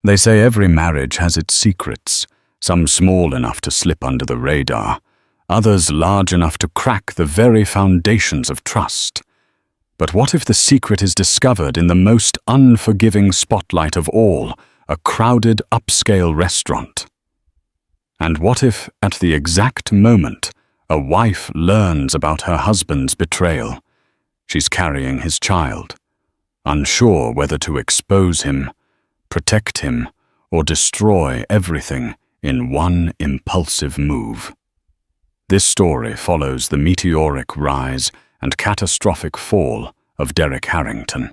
They say every marriage has its secrets, some small enough to slip under the radar, others large enough to crack the very foundations of trust. But what if the secret is discovered in the most unforgiving spotlight of all, a crowded upscale restaurant? And what if, at the exact moment, a wife learns about her husband's betrayal? She's carrying his child, unsure whether to expose him, protect him, or destroy everything in one impulsive move. This story follows the meteoric rise and catastrophic fall of Derek Harrington,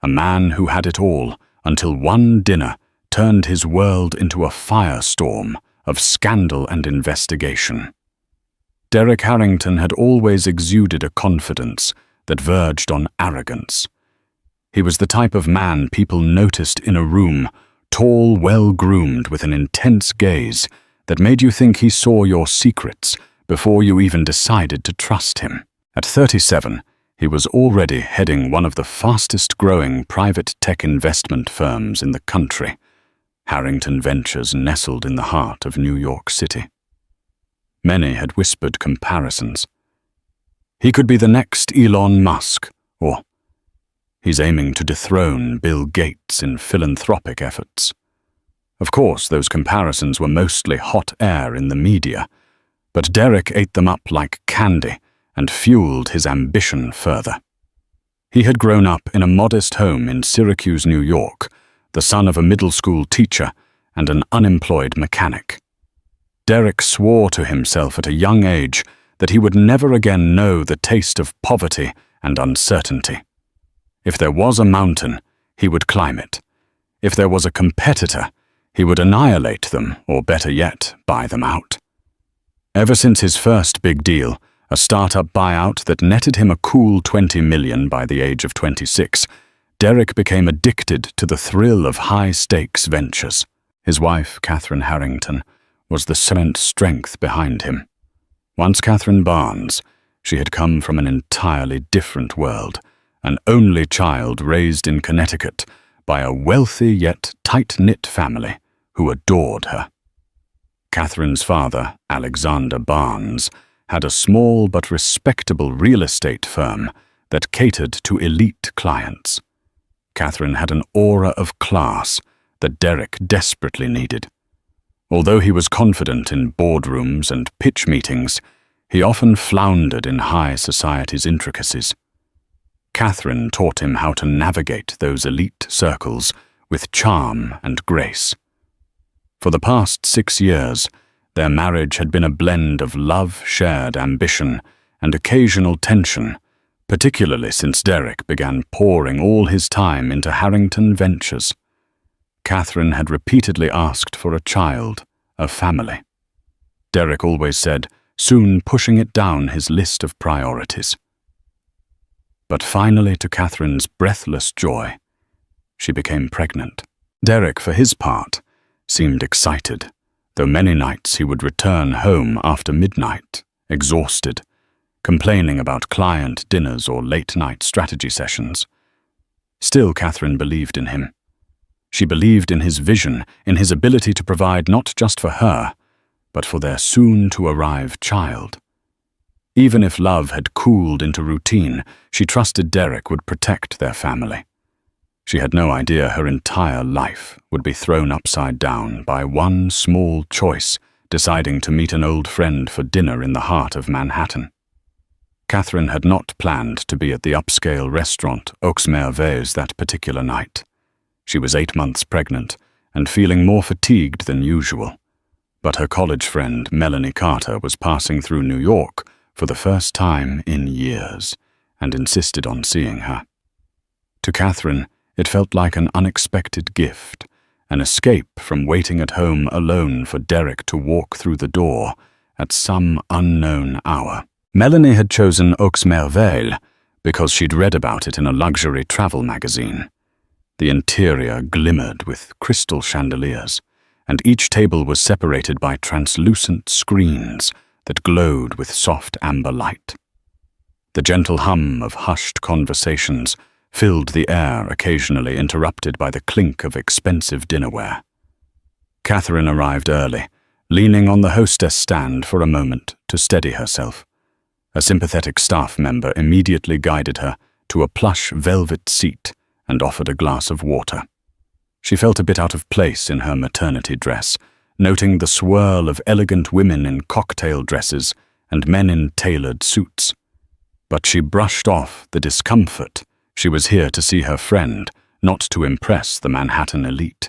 a man who had it all until one dinner turned his world into a firestorm of scandal and investigation. Derek Harrington had always exuded a confidence that verged on arrogance. He was the type of man people noticed in a room, tall, well-groomed, with an intense gaze that made you think he saw your secrets before you even decided to trust him. At 37, he was already heading one of the fastest-growing private tech investment firms in the country. Harrington Ventures nestled in the heart of New York City. Many had whispered comparisons. He could be the next Elon Musk, or he's aiming to dethrone Bill Gates in philanthropic efforts. Of course, those comparisons were mostly hot air in the media, but Derek ate them up like candy and fueled his ambition further. He had grown up in a modest home in Syracuse, New York, the son of a middle school teacher and an unemployed mechanic. Derek swore to himself at a young age that he would never again know the taste of poverty and uncertainty. If there was a mountain, he would climb it. If there was a competitor, he would annihilate them, or better yet, buy them out. Ever since his first big deal, a startup buyout that netted him a cool $20 million by the age of 26, Derek became addicted to the thrill of high-stakes ventures. His wife, Catherine Harrington, was the silent strength behind him. Once Catherine Barnes, she had come from an entirely different world, an only child raised in Connecticut by a wealthy yet tight-knit family who adored her. Catherine's father, Alexander Barnes, had a small but respectable real estate firm that catered to elite clients. Catherine had an aura of class that Derek desperately needed. Although he was confident in boardrooms and pitch meetings, he often floundered in high society's intricacies. Catherine taught him how to navigate those elite circles with charm and grace. For the past 6 years, their marriage had been a blend of love-shared ambition and occasional tension, particularly since Derek began pouring all his time into Harrington Ventures. Catherine had repeatedly asked for a child, a family. Derek always said, soon pushing it down his list of priorities. But finally, to Catherine's breathless joy, she became pregnant. Derek, for his part, seemed excited, though many nights he would return home after midnight, exhausted, complaining about client dinners or late-night strategy sessions. Still, Catherine believed in him. She believed in his vision, in his ability to provide not just for her, but for their soon-to-arrive child. Even if love had cooled into routine, she trusted Derek would protect their family. She had no idea her entire life would be thrown upside down by one small choice, deciding to meet an old friend for dinner in the heart of Manhattan. Catherine had not planned to be at the upscale restaurant Aux Merveilles that particular night. She was 8 months pregnant and feeling more fatigued than usual. But her college friend, Melanie Carter, was passing through New York for the first time in years and insisted on seeing her. To Catherine, it felt like an unexpected gift, an escape from waiting at home alone for Derek to walk through the door at some unknown hour. Melanie had chosen Aux Merveilles because she'd read about it in a luxury travel magazine. The interior glimmered with crystal chandeliers, and each table was separated by translucent screens that glowed with soft amber light. The gentle hum of hushed conversations filled the air, occasionally interrupted by the clink of expensive dinnerware. Catherine arrived early, leaning on the hostess stand for a moment to steady herself. A sympathetic staff member immediately guided her to a plush velvet seat and offered a glass of water. She felt a bit out of place in her maternity dress, noting the swirl of elegant women in cocktail dresses and men in tailored suits. But she brushed off the discomfort. She was here to see her friend, not to impress the Manhattan elite.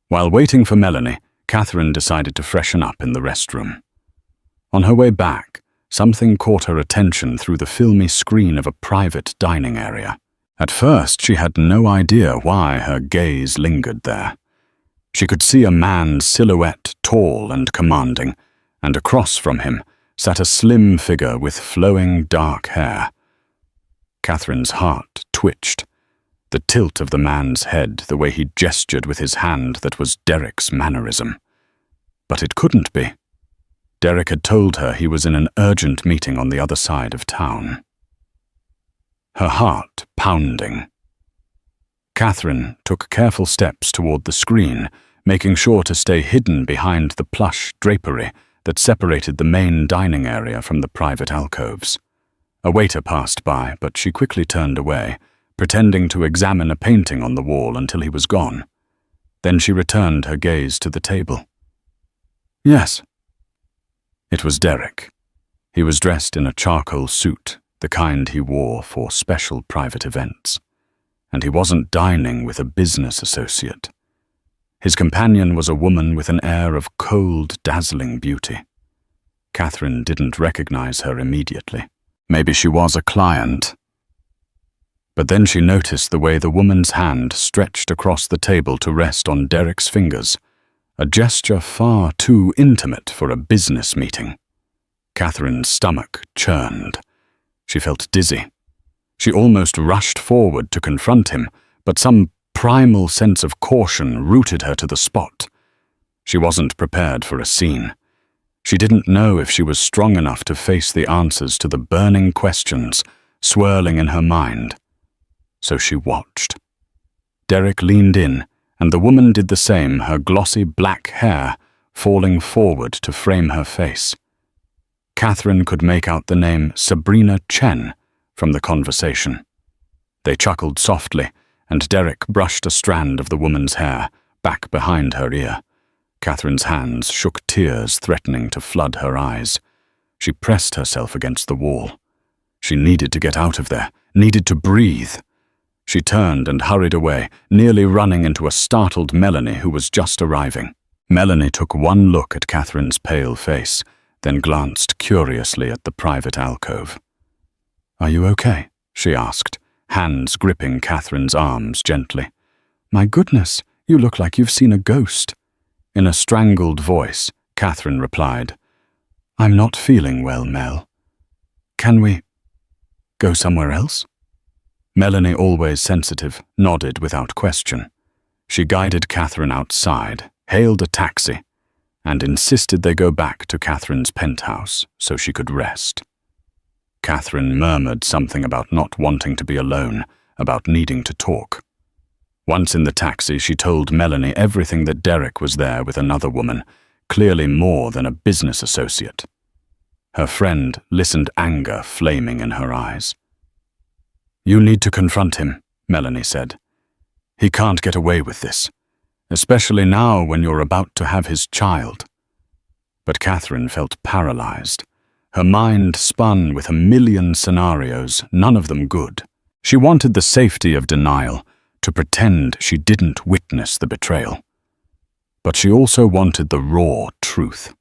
While waiting for Melanie, Catherine decided to freshen up in the restroom. On her way back, something caught her attention through the filmy screen of a private dining area. At first, she had no idea why her gaze lingered there. She could see a man's silhouette, tall and commanding, and across from him sat a slim figure with flowing dark hair. Catherine's heart twitched. The tilt of the man's head, the way he gestured with his hand, that was Derek's mannerism. But it couldn't be. Derek had told her he was in an urgent meeting on the other side of town. Her heart pounding. Catherine took careful steps toward the screen, making sure to stay hidden behind the plush drapery that separated the main dining area from the private alcoves. A waiter passed by, but she quickly turned away, pretending to examine a painting on the wall until he was gone. Then she returned her gaze to the table. Yes. It was Derek. He was dressed in a charcoal suit, the kind he wore for special private events. And he wasn't dining with a business associate. His companion was a woman with an air of cold, dazzling beauty. Catherine didn't recognize her immediately. Maybe she was a client. But then she noticed the way the woman's hand stretched across the table to rest on Derek's fingers, a gesture far too intimate for a business meeting. Catherine's stomach churned. She felt dizzy. She almost rushed forward to confront him, but some primal sense of caution rooted her to the spot. She wasn't prepared for a scene. She didn't know if she was strong enough to face the answers to the burning questions swirling in her mind. So she watched. Derek leaned in, and the woman did the same, her glossy black hair falling forward to frame her face. Catherine could make out the name Sabrina Chen from the conversation. They chuckled softly, and Derek brushed a strand of the woman's hair back behind her ear. Catherine's hands shook, tears threatening to flood her eyes. She pressed herself against the wall. She needed to get out of there, needed to breathe. She turned and hurried away, nearly running into a startled Melanie who was just arriving. Melanie took one look at Catherine's pale face, then glanced curiously at the private alcove. "Are you okay?" she asked, hands gripping Catherine's arms gently. "My goodness, you look like you've seen a ghost." In a strangled voice, Catherine replied, "I'm not feeling well, Mel. Can we go somewhere else?" Melanie, always sensitive, nodded without question. She guided Catherine outside, hailed a taxi, and insisted they go back to Catherine's penthouse so she could rest. Catherine murmured something about not wanting to be alone, about needing to talk. Once in the taxi, she told Melanie everything, that Derek was there with another woman, clearly more than a business associate. Her friend listened, anger flaming in her eyes. "You need to confront him," Melanie said. "He can't get away with this, especially now when you're about to have his child." But Catherine felt paralyzed. Her mind spun with a million scenarios, none of them good. She wanted the safety of denial, to pretend she didn't witness the betrayal. But she also wanted the raw truth.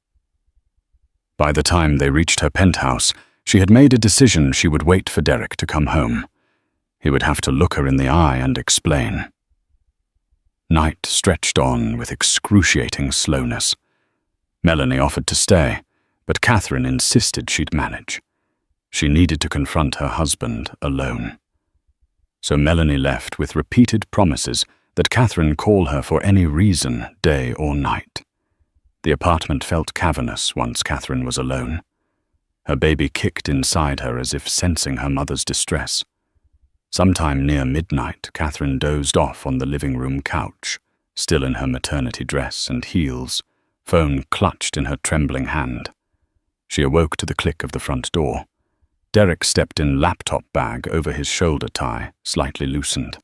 By the time they reached her penthouse, she had made a decision she would wait for Derek to come home. He would have to look her in the eye and explain. Night stretched on with excruciating slowness. Melanie offered to stay, but Catherine insisted she'd manage. She needed to confront her husband alone. So Melanie left with repeated promises that Catherine call her for any reason, day or night. The apartment felt cavernous once Catherine was alone. Her baby kicked inside her as if sensing her mother's distress. Sometime near midnight, Catherine dozed off on the living room couch, still in her maternity dress and heels, phone clutched in her trembling hand. She awoke to the click of the front door. Derek stepped in laptop bag over his shoulder tie, slightly loosened.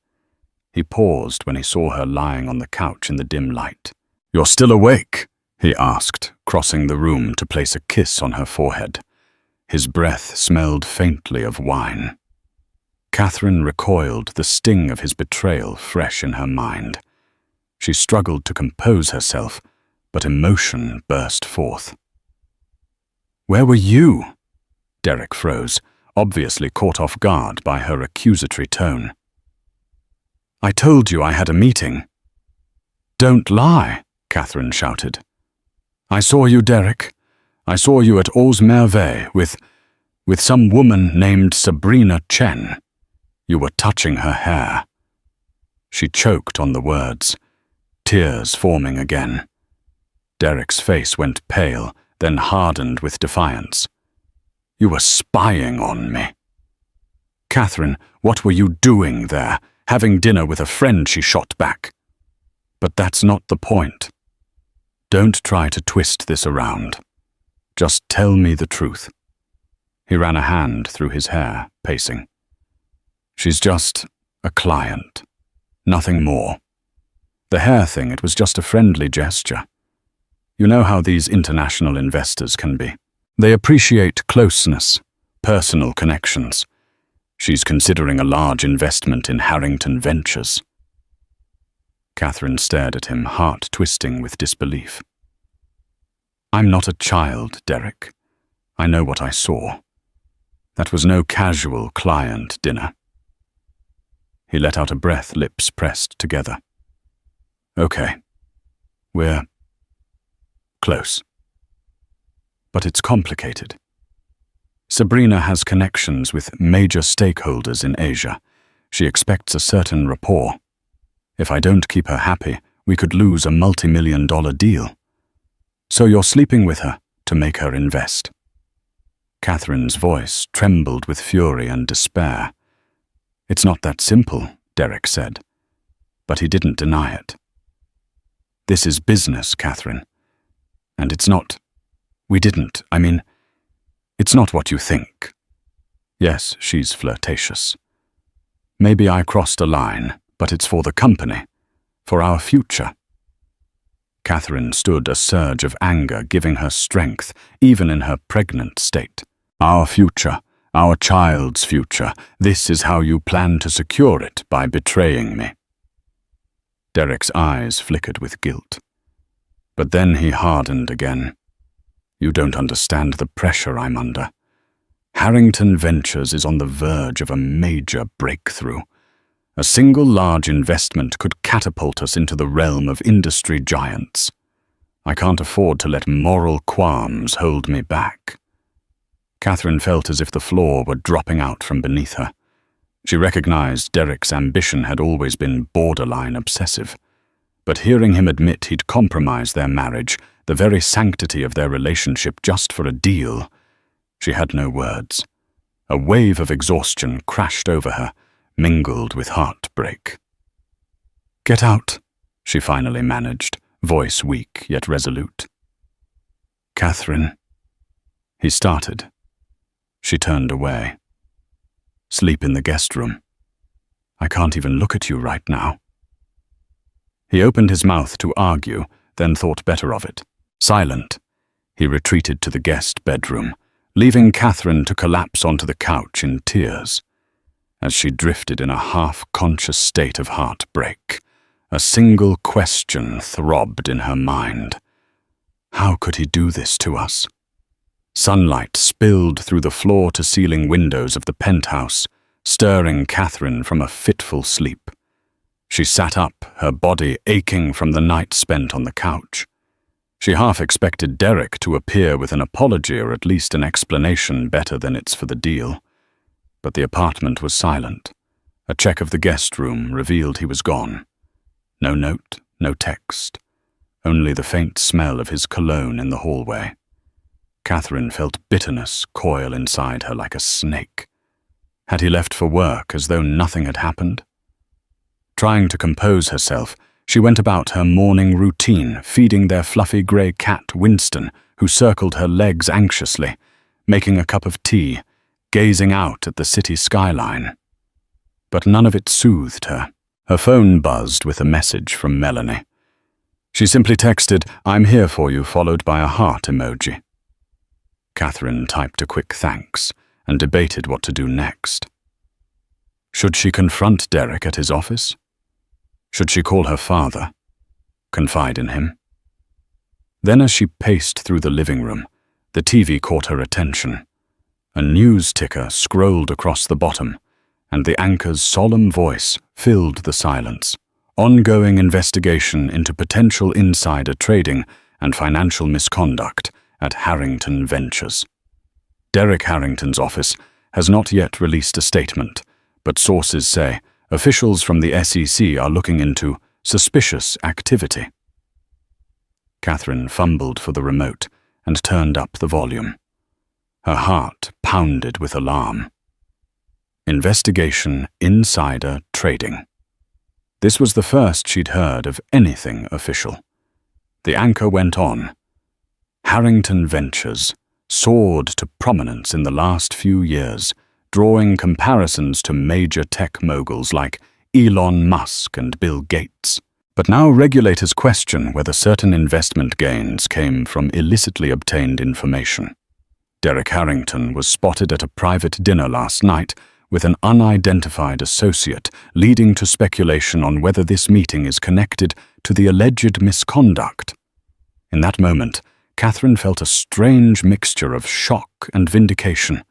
He paused when he saw her lying on the couch in the dim light. "You're still awake?" he asked, crossing the room to place a kiss on her forehead. His breath smelled faintly of wine. Catherine recoiled, the sting of his betrayal fresh in her mind. She struggled to compose herself, but emotion burst forth. "Where were you?" Derek froze, obviously caught off guard by her accusatory tone. "I told you I had a meeting." "Don't lie," Catherine shouted. "I saw you, Derek. I saw you at Aux Merveilles with some woman named Sabrina Chen. You were touching her hair." She choked on the words, tears forming again. Derek's face went pale, then hardened with defiance. "You were spying on me." "Catherine, what were you doing there? Having dinner with a friend," she shot back. "But that's not the point. Don't try to twist this around. Just tell me the truth." He ran a hand through his hair, pacing. "She's just a client. Nothing more. The hair thing, it was just a friendly gesture. You know how these international investors can be. They appreciate closeness, personal connections. She's considering a large investment in Harrington Ventures." Catherine stared at him, heart twisting with disbelief. "I'm not a child, Derek. I know what I saw. That was no casual client dinner." He let out a breath, lips pressed together. "Okay. We're close. But it's complicated. Sabrina has connections with major stakeholders in Asia. She expects a certain rapport. If I don't keep her happy, we could lose a multi-million-dollar deal. So you're sleeping with her to make her invest." Catherine's voice trembled with fury and despair. "It's not that simple," Derek said, but he didn't deny it. "This is business, Catherine. And it's not... it's not what you think. Yes, she's flirtatious. Maybe I crossed a line, but it's for the company, for our future." Catherine stood, a surge of anger giving her strength, even in her pregnant state. "Our future, our child's future. This is how you plan to secure it, by betraying me." Derek's eyes flickered with guilt. But then he hardened again. "You don't understand the pressure I'm under. Harrington Ventures is on the verge of a major breakthrough. A single large investment could catapult us into the realm of industry giants. I can't afford to let moral qualms hold me back." Catherine felt as if the floor were dropping out from beneath her. She recognized Derek's ambition had always been borderline obsessive. But hearing him admit he'd compromised their marriage, the very sanctity of their relationship just for a deal, she had no words. A wave of exhaustion crashed over her, mingled with heartbreak. "Get out," she finally managed, voice weak yet resolute. "Catherine," he started. She turned away. "Sleep in the guest room. I can't even look at you right now." He opened his mouth to argue, then thought better of it. Silent, he retreated to the guest bedroom, leaving Catherine to collapse onto the couch in tears. As she drifted in a half-conscious state of heartbreak, a single question throbbed in her mind. How could he do this to us? Sunlight spilled through the floor-to-ceiling windows of the penthouse, stirring Catherine from a fitful sleep. She sat up, her body aching from the night spent on the couch. She half expected Derek to appear with an apology or at least an explanation better than it's for the deal. But the apartment was silent. A check of the guest room revealed he was gone. No note, no text. Only the faint smell of his cologne in the hallway. Catherine felt bitterness coil inside her like a snake. Had he left for work as though nothing had happened? Trying to compose herself, she went about her morning routine, feeding their fluffy grey cat Winston, who circled her legs anxiously, making a cup of tea, gazing out at the city skyline. But none of it soothed her. Her phone buzzed with a message from Melanie. She simply texted, "I'm here for you," followed by a heart emoji. Catherine typed a quick thanks and debated what to do next. Should she confront Derek at his office? Should she call her father? Confide in him? Then as she paced through the living room, the TV caught her attention. A news ticker scrolled across the bottom, and the anchor's solemn voice filled the silence. Ongoing investigation into potential insider trading and financial misconduct at Harrington Ventures. Derek Harrington's office has not yet released a statement, but sources say officials from the SEC are looking into suspicious activity. Catherine fumbled for the remote and turned up the volume. Her heart pounded with alarm. Investigation insider trading. This was the first she'd heard of anything official. The anchor went on. Harrington Ventures soared to prominence in the last few years, drawing comparisons to major tech moguls like Elon Musk and Bill Gates. But now regulators question whether certain investment gains came from illicitly obtained information. Derek Harrington was spotted at a private dinner last night with an unidentified associate, leading to speculation on whether this meeting is connected to the alleged misconduct. In that moment, Catherine felt a strange mixture of shock and vindication.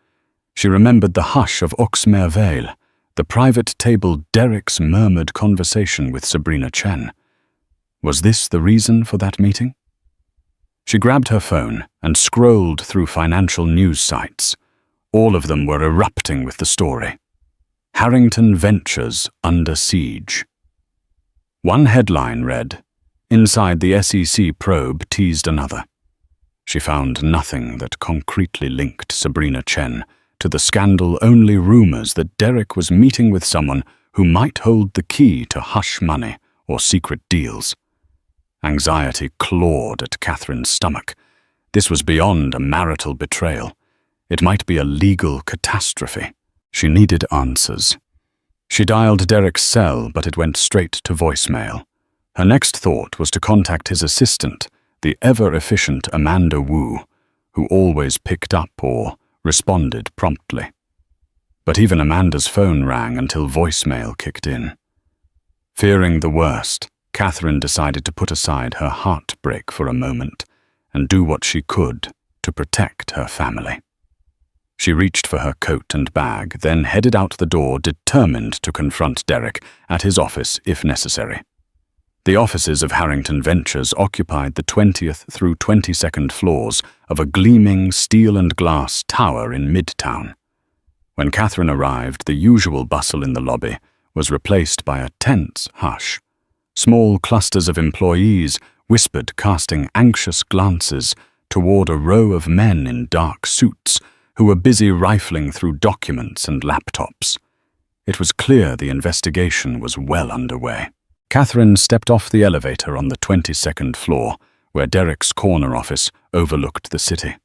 She remembered the hush of Oxmervale, the private table Derek's murmured conversation with Sabrina Chen. Was this the reason for that meeting? She grabbed her phone and scrolled through financial news sites. All of them were erupting with the story. Harrington Ventures under siege. One headline read, "Inside the SEC probe teased another." She found nothing that concretely linked Sabrina Chen to the scandal, only rumors that Derek was meeting with someone who might hold the key to hush money or secret deals. Anxiety clawed at Catherine's stomach. This was beyond a marital betrayal. It might be a legal catastrophe. She needed answers. She dialed Derek's cell, but it went straight to voicemail. Her next thought was to contact his assistant, the ever-efficient Amanda Wu, who always picked up or responded promptly. But even Amanda's phone rang until voicemail kicked in. Fearing the worst, Catherine decided to put aside her heartbreak for a moment and do what she could to protect her family. She reached for her coat and bag, then headed out the door, determined to confront Derek at his office if necessary. The offices of Harrington Ventures occupied the 20th through 22nd floors of a gleaming steel and glass tower in Midtown. When Catherine arrived, the usual bustle in the lobby was replaced by a tense hush. Small clusters of employees whispered, casting anxious glances toward a row of men in dark suits who were busy rifling through documents and laptops. It was clear the investigation was well underway. Catherine stepped off the elevator on the 22nd floor, where Derek's corner office overlooked the city.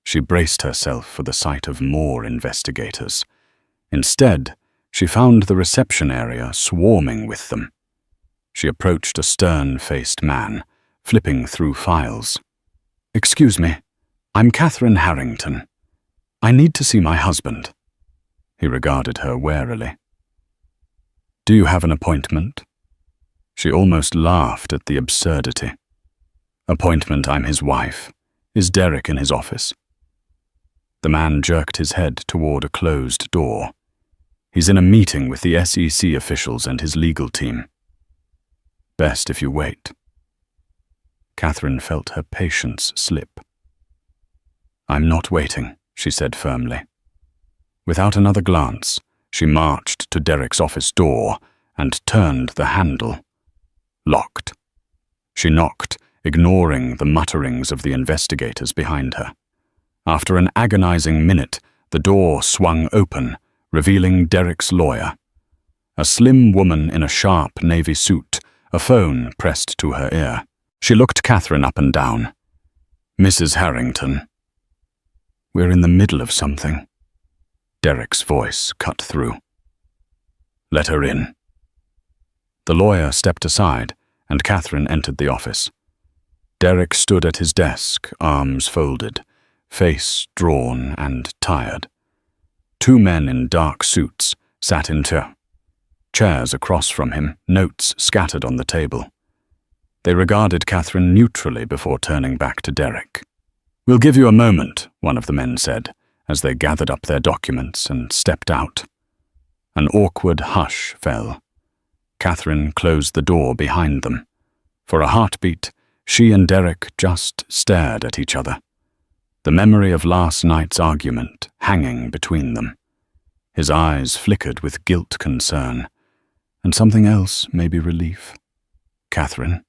She braced herself for the sight of more investigators. Instead, she found the reception area swarming with them. She approached a stern-faced man, flipping through files. "Excuse me, I'm Catherine Harrington. I need to see my husband." He regarded her warily. "Do you have an appointment?" She almost laughed at the absurdity. "Appointment, I'm his wife. Is Derek in his office?" The man jerked his head toward a closed door. "He's in a meeting with the SEC officials and his legal team. Best if you wait." Catherine felt her patience slip. "I'm not waiting," she said firmly. Without another glance, she marched to Derek's office door and turned the handle. Locked. She knocked, ignoring the mutterings of the investigators behind her. After an agonizing minute, the door swung open, revealing Derek's lawyer. A slim woman in a sharp navy suit, a phone pressed to her ear. She looked Catherine up and down. "Mrs. Harrington." "We're in the middle of something." Derek's voice cut through. "Let her in." The lawyer stepped aside, and Catherine entered the office. Derek stood at his desk, arms folded, face drawn and tired. Two men in dark suits sat in chairs across from him, notes scattered on the table. They regarded Catherine neutrally before turning back to Derek. "We'll give you a moment," one of the men said, as they gathered up their documents and stepped out. An awkward hush fell. Catherine closed the door behind them. For a heartbeat, she and Derek just stared at each other, the memory of last night's argument hanging between them. His eyes flickered with guilt concern, and something else, maybe relief. "Catherine."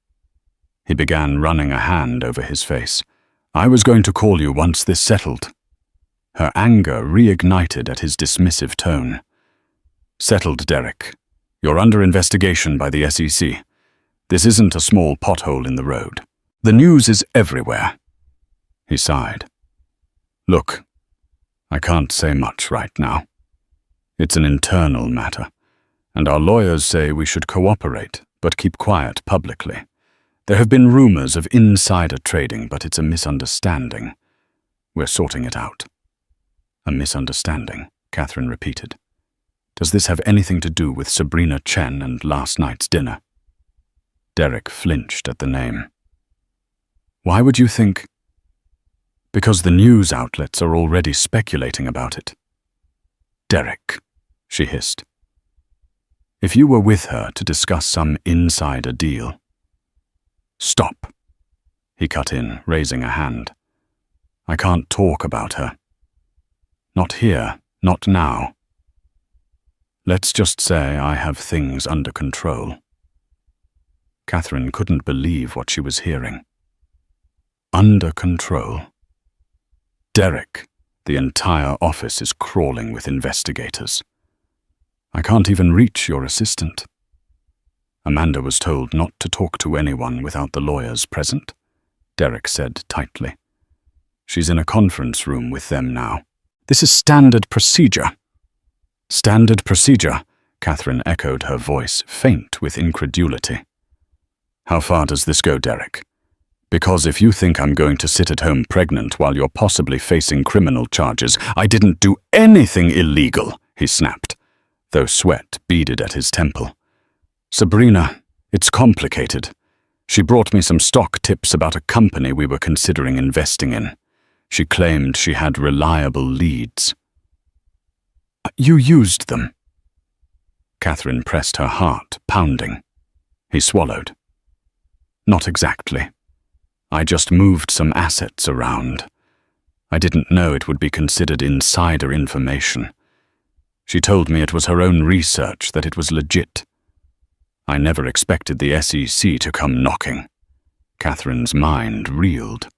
He began running a hand over his face. "I was going to call you once this settled." Her anger reignited at his dismissive tone. "Settled, Derek. You're under investigation by the SEC. This isn't a small pothole in the road. The news is everywhere." He sighed. "Look, I can't say much right now. It's an internal matter, and our lawyers say we should cooperate, but keep quiet publicly. There have been rumors of insider trading, but it's a misunderstanding. We're sorting it out." "A misunderstanding," Catherine repeated. "Does this have anything to do with Sabrina Chen and last night's dinner?" Derek flinched at the name. "Why would you think—" "Because the news outlets are already speculating about it." "Derek," she hissed. "If you were with her to discuss some insider deal—" "Stop," he cut in, raising a hand. "I can't talk about her. Not here, not now. Let's just say I have things under control." Catherine couldn't believe what she was hearing. Under control? "Derek, the entire office is crawling with investigators. I can't even reach your assistant." Amanda was told not to talk to anyone without the lawyers present, Derek said tightly. "She's in a conference room with them now. This is standard procedure." "Standard procedure?" Catherine echoed, her voice faint with incredulity. "How far does this go, Derek? Because if you think I'm going to sit at home pregnant while you're possibly facing criminal charges—" "I didn't do anything illegal," he snapped, though sweat beaded at his temple. "Sabrina, it's complicated. She brought me some stock tips about a company we were considering investing in. She claimed she had reliable leads." "You used them?" Catherine pressed her heart, pounding. He swallowed. "Not exactly. I just moved some assets around. I didn't know it would be considered insider information. She told me it was her own research, that it was legit. I never expected the SEC to come knocking." Catherine's mind reeled.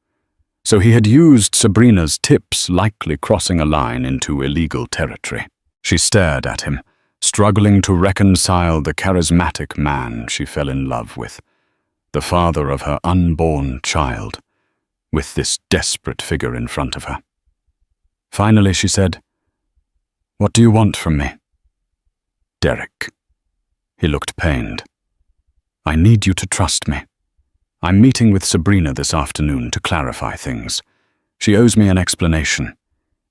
So he had used Sabrina's tips, likely crossing a line into illegal territory. She stared at him, struggling to reconcile the charismatic man she fell in love with, the father of her unborn child, with this desperate figure in front of her. Finally she said, "What do you want from me?" "Derek." He looked pained. "I need you to trust me. I'm meeting with Sabrina this afternoon to clarify things. She owes me an explanation.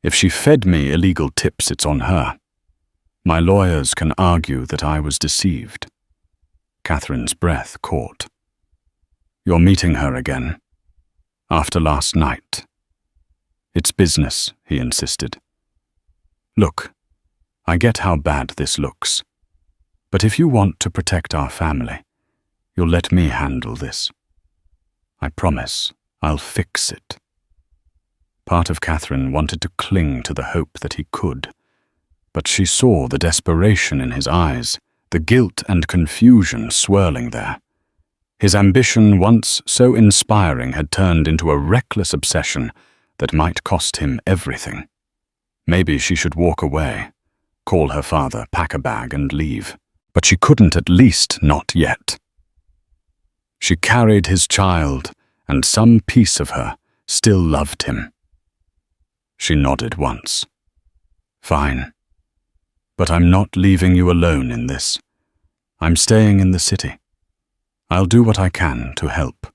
If she fed me illegal tips, it's on her. My lawyers can argue that I was deceived." Catherine's breath caught. "You're meeting her again? After last night?" "It's business," he insisted. "Look, I get how bad this looks. But if you want to protect our family, you'll let me handle this. I promise I'll fix it." Part of Catherine wanted to cling to the hope that he could, but she saw the desperation in his eyes, the guilt and confusion swirling there. His ambition, once so inspiring, had turned into a reckless obsession that might cost him everything. Maybe she should walk away, call her father, pack a bag, and leave. But she couldn't, at least not yet. She carried his child, and some piece of her still loved him. She nodded once. Fine. But I'm not leaving you alone in this. I'm staying in the city. I'll do what I can to help.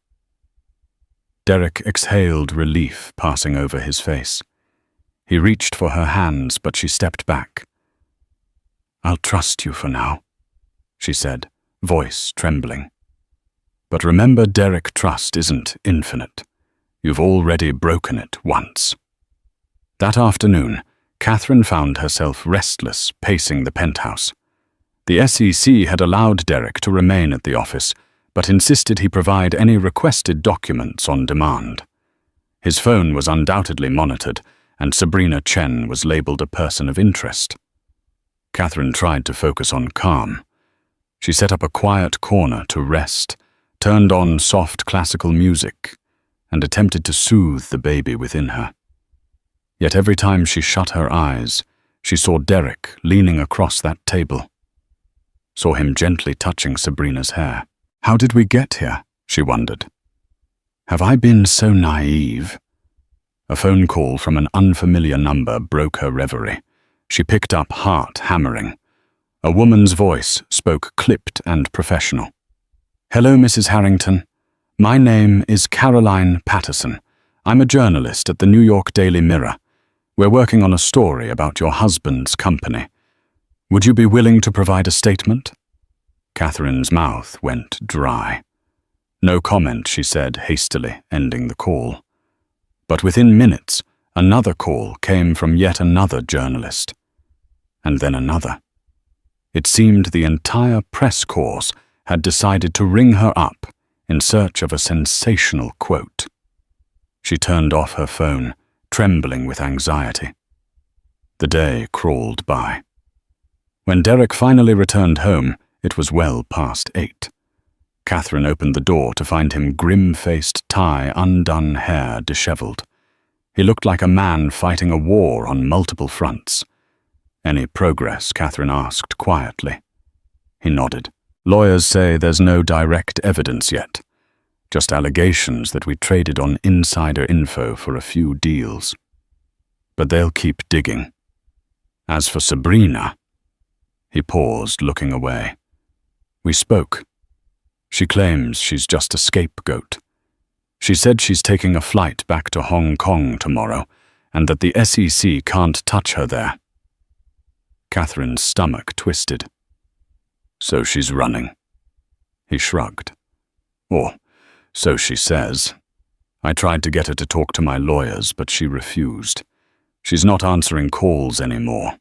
Derek exhaled relief passing over his face. He reached for her hands, but she stepped back. I'll trust you for now, she said, voice trembling. But remember, Derek, trust isn't infinite. You've already broken it once. That afternoon, Catherine found herself restless, pacing the penthouse. The SEC had allowed Derek to remain at the office, but insisted he provide any requested documents on demand. His phone was undoubtedly monitored, and Sabrina Chen was labeled a person of interest. Catherine tried to focus on calm. She set up a quiet corner to rest, turned on soft classical music, and attempted to soothe the baby within her. Yet every time she shut her eyes, she saw Derek leaning across that table, saw him gently touching Sabrina's hair. How did we get here? She wondered. Have I been so naive? A phone call from an unfamiliar number broke her reverie. She picked up, heart hammering. A woman's voice spoke clipped and professional. Hello, Mrs. Harrington. My name is Caroline Patterson. I'm a journalist at the New York Daily Mirror. We're working on a story about your husband's company. Would you be willing to provide a statement? Catherine's mouth went dry. No comment, she said hastily, ending the call. But within minutes, another call came from yet another journalist. And then another. It seemed the entire press corps had decided to ring her up in search of a sensational quote. She turned off her phone, trembling with anxiety. The day crawled by. When Derek finally returned home, it was well past 8. Catherine opened the door to find him grim-faced, tie, undone hair disheveled. He looked like a man fighting a war on multiple fronts. Any progress? Catherine asked quietly. He nodded. Lawyers say there's no direct evidence yet. Just allegations that we traded on insider info for a few deals. But they'll keep digging. As for Sabrina... He paused, looking away. We spoke. She claims she's just a scapegoat. She said she's taking a flight back to Hong Kong tomorrow, and that the SEC can't touch her there. Catherine's stomach twisted. So she's running. He shrugged. Or, so she says. I tried to get her to talk to my lawyers, but she refused. She's not answering calls anymore.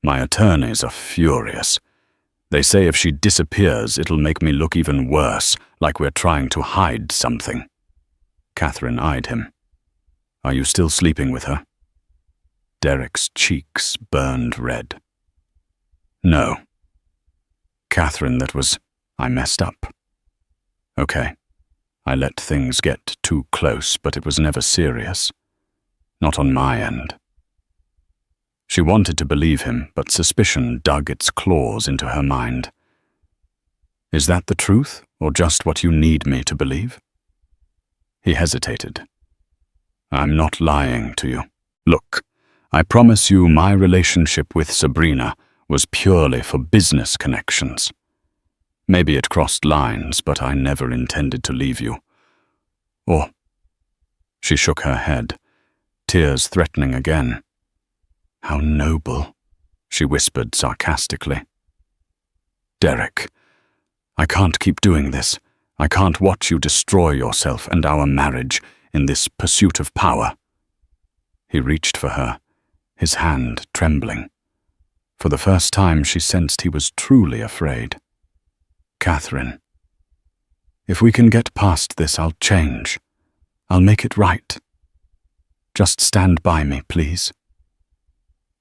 My attorneys are furious. They say if she disappears, it'll make me look even worse, like we're trying to hide something. Catherine eyed him. Are you still sleeping with her? Derek's cheeks burned red. No. Catherine, I messed up. Okay. I let things get too close, but it was never serious. Not on my end. She wanted to believe him, but suspicion dug its claws into her mind. Is that the truth, or just what you need me to believe? He hesitated. I'm not lying to you. Look, I promise you my relationship with Sabrina was purely for business connections. Maybe it crossed lines, but I never intended to leave you. Or... She shook her head, tears threatening again. How noble, she whispered sarcastically. Derek, I can't keep doing this. I can't watch you destroy yourself and our marriage in this pursuit of power. He reached for her, his hand trembling. For the first time she sensed he was truly afraid. Catherine, if we can get past this, I'll change. I'll make it right. Just stand by me, please.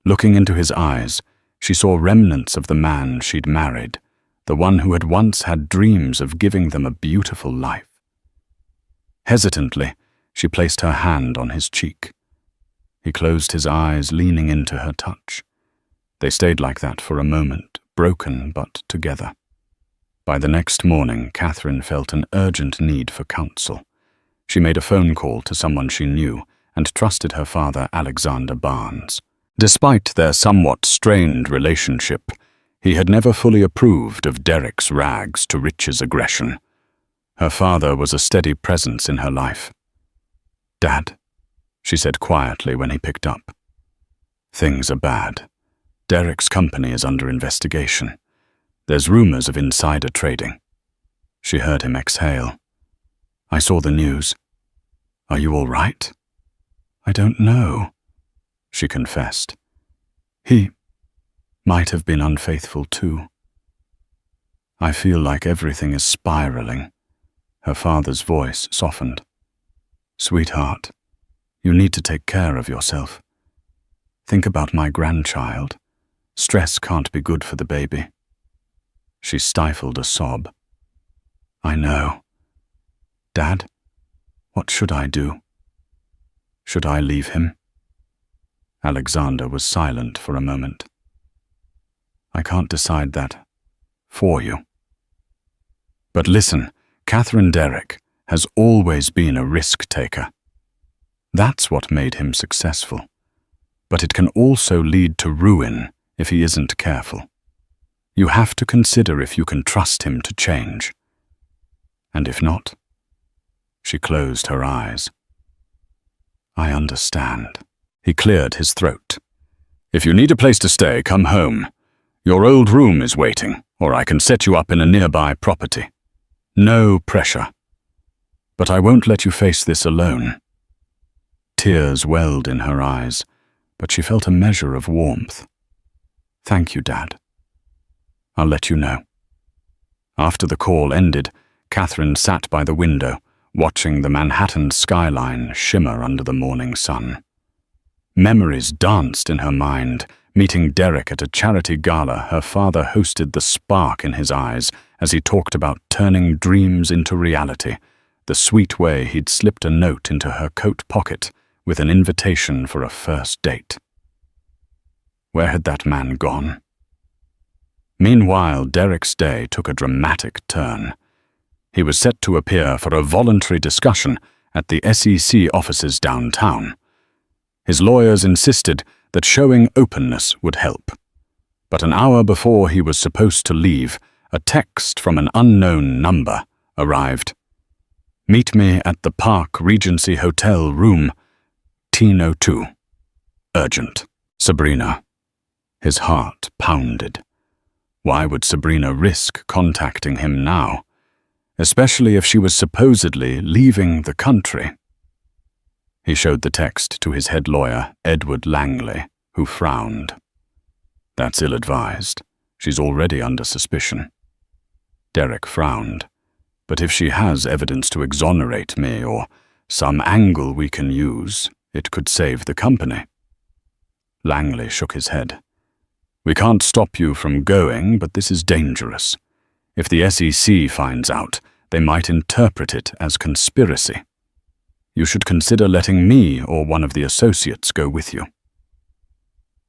Looking into his eyes, she saw remnants of the man she'd married, the one who had once had dreams of giving them a beautiful life. Hesitantly, she placed her hand on his cheek. He closed his eyes, leaning into her touch. They stayed like that for a moment, broken but together. By the next morning, Catherine felt an urgent need for counsel. She made a phone call to someone she knew and trusted her father, Alexander Barnes. Despite their somewhat strained relationship, he had never fully approved of Derek's rags to riches aggression. Her father was a steady presence in her life. "Dad," she said quietly when he picked up. "Things are bad. Derek's company is under investigation. There's rumors of insider trading." She heard him exhale. "I saw the news. Are you all right?" "I don't know," she confessed. "He might have been unfaithful too." "I feel like everything is spiraling." Her father's voice softened. "Sweetheart, you need to take care of yourself. Think about my grandchild. Stress can't be good for the baby." She stifled a sob. "I know. Dad, what should I do? Should I leave him?" Alexander was silent for a moment. "I can't decide that for you. But listen, Catherine Derek has always been a risk-taker. That's what made him successful. But it can also lead to ruin if he isn't careful. You have to consider if you can trust him to change. And if not..." She closed her eyes. "I understand." He cleared his throat. "If you need a place to stay, come home. Your old room is waiting, or I can set you up in a nearby property. No pressure. But I won't let you face this alone." Tears welled in her eyes, but she felt a measure of warmth. "Thank you, Dad. I'll let you know." After the call ended, Catherine sat by the window, watching the Manhattan skyline shimmer under the morning sun. Memories danced in her mind. Meeting Derek at a charity gala, her father hosted the spark in his eyes as he talked about turning dreams into reality, the sweet way he'd slipped a note into her coat pocket with an invitation for a first date. Where had that man gone? Meanwhile, Derek's day took a dramatic turn. He was set to appear for a voluntary discussion at the SEC offices downtown. His lawyers insisted that showing openness would help. But an hour before he was supposed to leave, a text from an unknown number arrived. "Meet me at the Park Regency Hotel room, T02. Urgent. Sabrina." His heart pounded. Why would Sabrina risk contacting him now, especially if she was supposedly leaving the country? He showed the text to his head lawyer, Edward Langley, who frowned. "That's ill-advised. She's already under suspicion." Derek frowned. "But if she has evidence to exonerate me or some angle we can use, it could save the company." Langley shook his head. "We can't stop you from going, but this is dangerous. If the SEC finds out, they might interpret it as conspiracy. You should consider letting me or one of the associates go with you."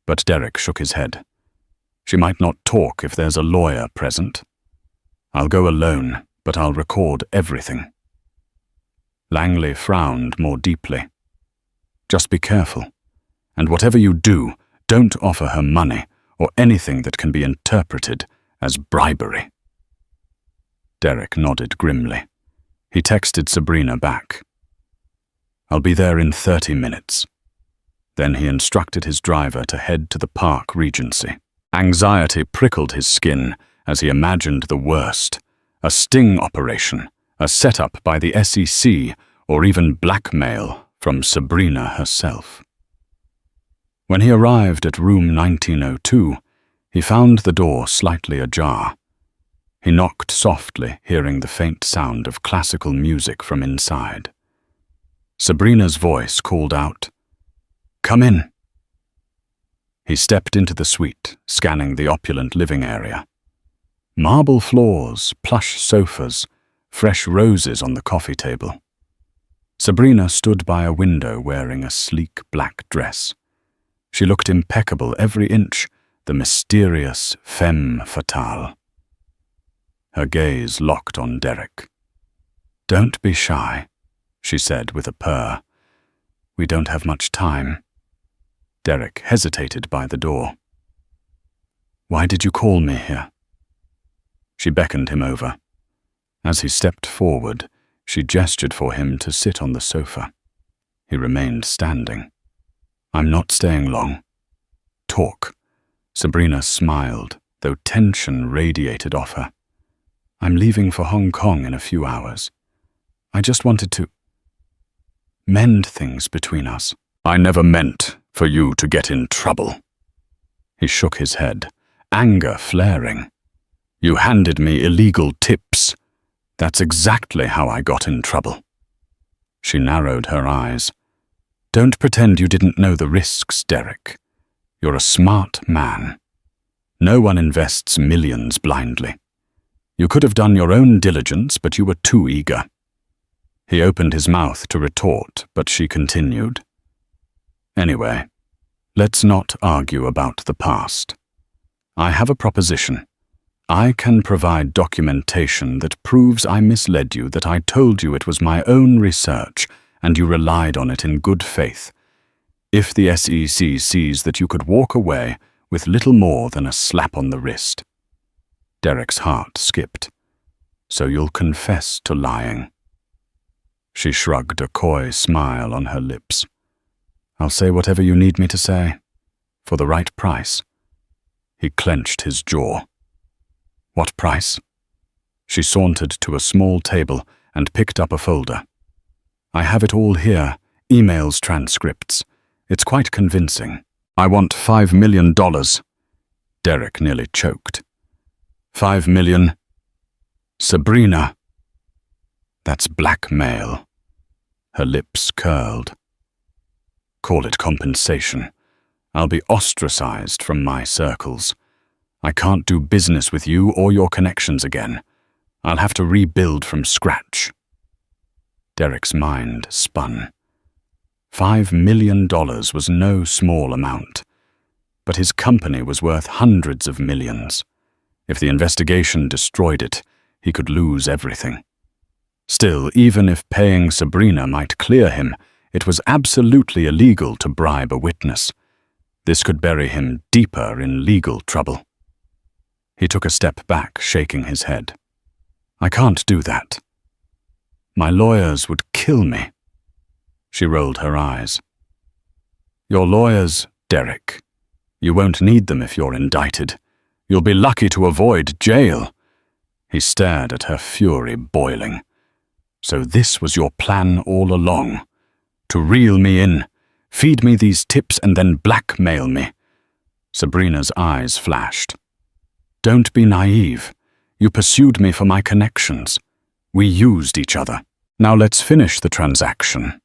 But Derek shook his head. "She might not talk if there's a lawyer present. I'll go alone, but I'll record everything." Langley frowned more deeply. "Just be careful. And whatever you do, don't offer her money or anything that can be interpreted as bribery." Derek nodded grimly. He texted Sabrina back. "I'll be there in 30 minutes. Then he instructed his driver to head to the Park Regency. Anxiety prickled his skin as he imagined the worst: a sting operation, a setup by the SEC, or even blackmail from Sabrina herself. When he arrived at room 1902, he found the door slightly ajar. He knocked softly, hearing the faint sound of classical music from inside. Sabrina's voice called out, "Come in." He stepped into the suite, scanning the opulent living area. Marble floors, plush sofas, fresh roses on the coffee table. Sabrina stood by a window wearing a sleek black dress. She looked impeccable every inch, the mysterious femme fatale. Her gaze locked on Derek. "Don't be shy," she said with a purr. "We don't have much time." Derek hesitated by the door. "Why did you call me here?" She beckoned him over. As he stepped forward, she gestured for him to sit on the sofa. He remained standing. "I'm not staying long. Talk." Sabrina smiled, though tension radiated off her. "I'm leaving for Hong Kong in a few hours. I just wanted to mend things between us." "I never meant for you to get in trouble." He shook his head, anger flaring. "You handed me illegal tips. That's exactly how I got in trouble." She narrowed her eyes. "Don't pretend you didn't know the risks, Derek. You're a smart man. No one invests millions blindly. You could have done your own diligence, but you were too eager." He opened his mouth to retort, but she continued. "Anyway, let's not argue about the past. I have a proposition. I can provide documentation that proves I misled you, that I told you it was my own research, and you relied on it in good faith. If the SEC sees that you could walk away with little more than a slap on the wrist." Derek's heart skipped. "So you'll confess to lying?" She shrugged, a coy smile on her lips. "I'll say whatever you need me to say, for the right price." He clenched his jaw. "What price?" She sauntered to a small table and picked up a folder. "I have it all here, emails, transcripts. It's quite convincing. I want $5 million. Derek nearly choked. $5 million? Sabrina. That's blackmail. Her lips curled. Call it compensation. I'll be ostracized from my circles. I can't do business with you or your connections again. I'll have to rebuild from scratch. Derek's mind spun. $5 million was no small amount, but his company was worth hundreds of millions. If the investigation destroyed it, he could lose everything. Still, even if paying Sabrina might clear him, it was absolutely illegal to bribe a witness. This could bury him deeper in legal trouble. He took a step back, shaking his head. I can't do that. My lawyers would kill me. She rolled her eyes. Your lawyers, Derek. You won't need them if you're indicted. You'll be lucky to avoid jail. He stared at her, fury boiling. So this was your plan all along? To reel me in, feed me these tips and then blackmail me? Sabrina's eyes flashed. Don't be naive. You pursued me for my connections. We used each other. Now let's finish the transaction.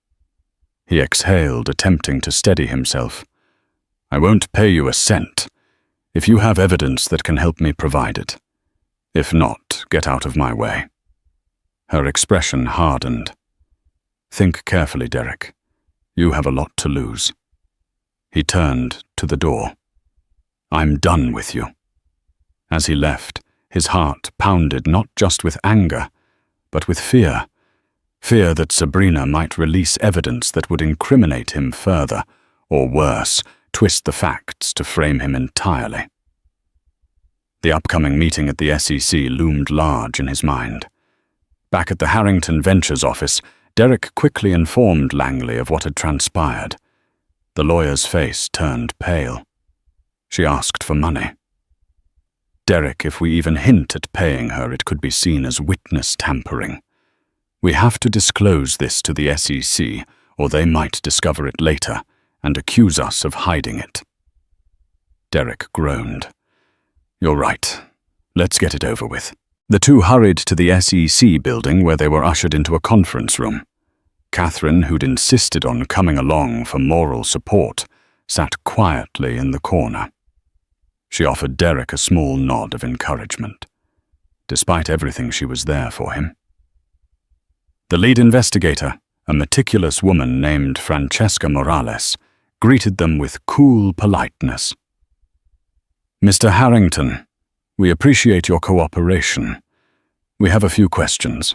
He exhaled, attempting to steady himself. I won't pay you a cent. If you have evidence that can help me, provide it. If not, get out of my way. Her expression hardened. Think carefully, Derek. You have a lot to lose. He turned to the door. I'm done with you. As he left, his heart pounded not just with anger, but with fear. Fear that Sabrina might release evidence that would incriminate him further, or worse, twist the facts to frame him entirely. The upcoming meeting at the SEC loomed large in his mind. Back at the Harrington Ventures office, Derek quickly informed Langley of what had transpired. The lawyer's face turned pale. She asked for money. Derek, if we even hint at paying her, it could be seen as witness tampering. We have to disclose this to the SEC, or they might discover it later and accuse us of hiding it. Derek groaned. You're right. Let's get it over with. The two hurried to the SEC building where they were ushered into a conference room. Catherine, who'd insisted on coming along for moral support, sat quietly in the corner. She offered Derek a small nod of encouragement. Despite everything, she was there for him. The lead investigator, a meticulous woman named Francesca Morales, greeted them with cool politeness. Mr. Harrington, we appreciate your cooperation. We have a few questions.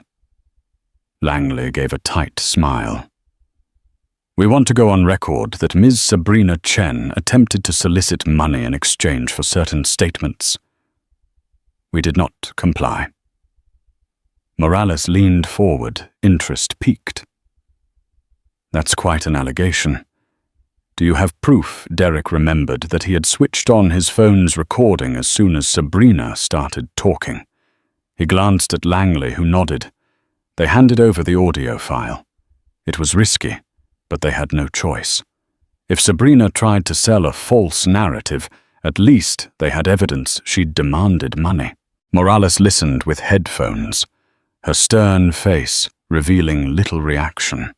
Langley gave a tight smile. We want to go on record that Ms. Sabrina Chen attempted to solicit money in exchange for certain statements. We did not comply. Morales leaned forward, interest piqued. That's quite an allegation. Do you have proof Derek remembered that he had switched on his phone's recording as soon as Sabrina started talking? He glanced at Langley, who nodded. They handed over the audio file. It was risky, but they had no choice. If Sabrina tried to sell a false narrative, at least they had evidence she'd demanded money. Morales listened with headphones, her stern face revealing little reaction.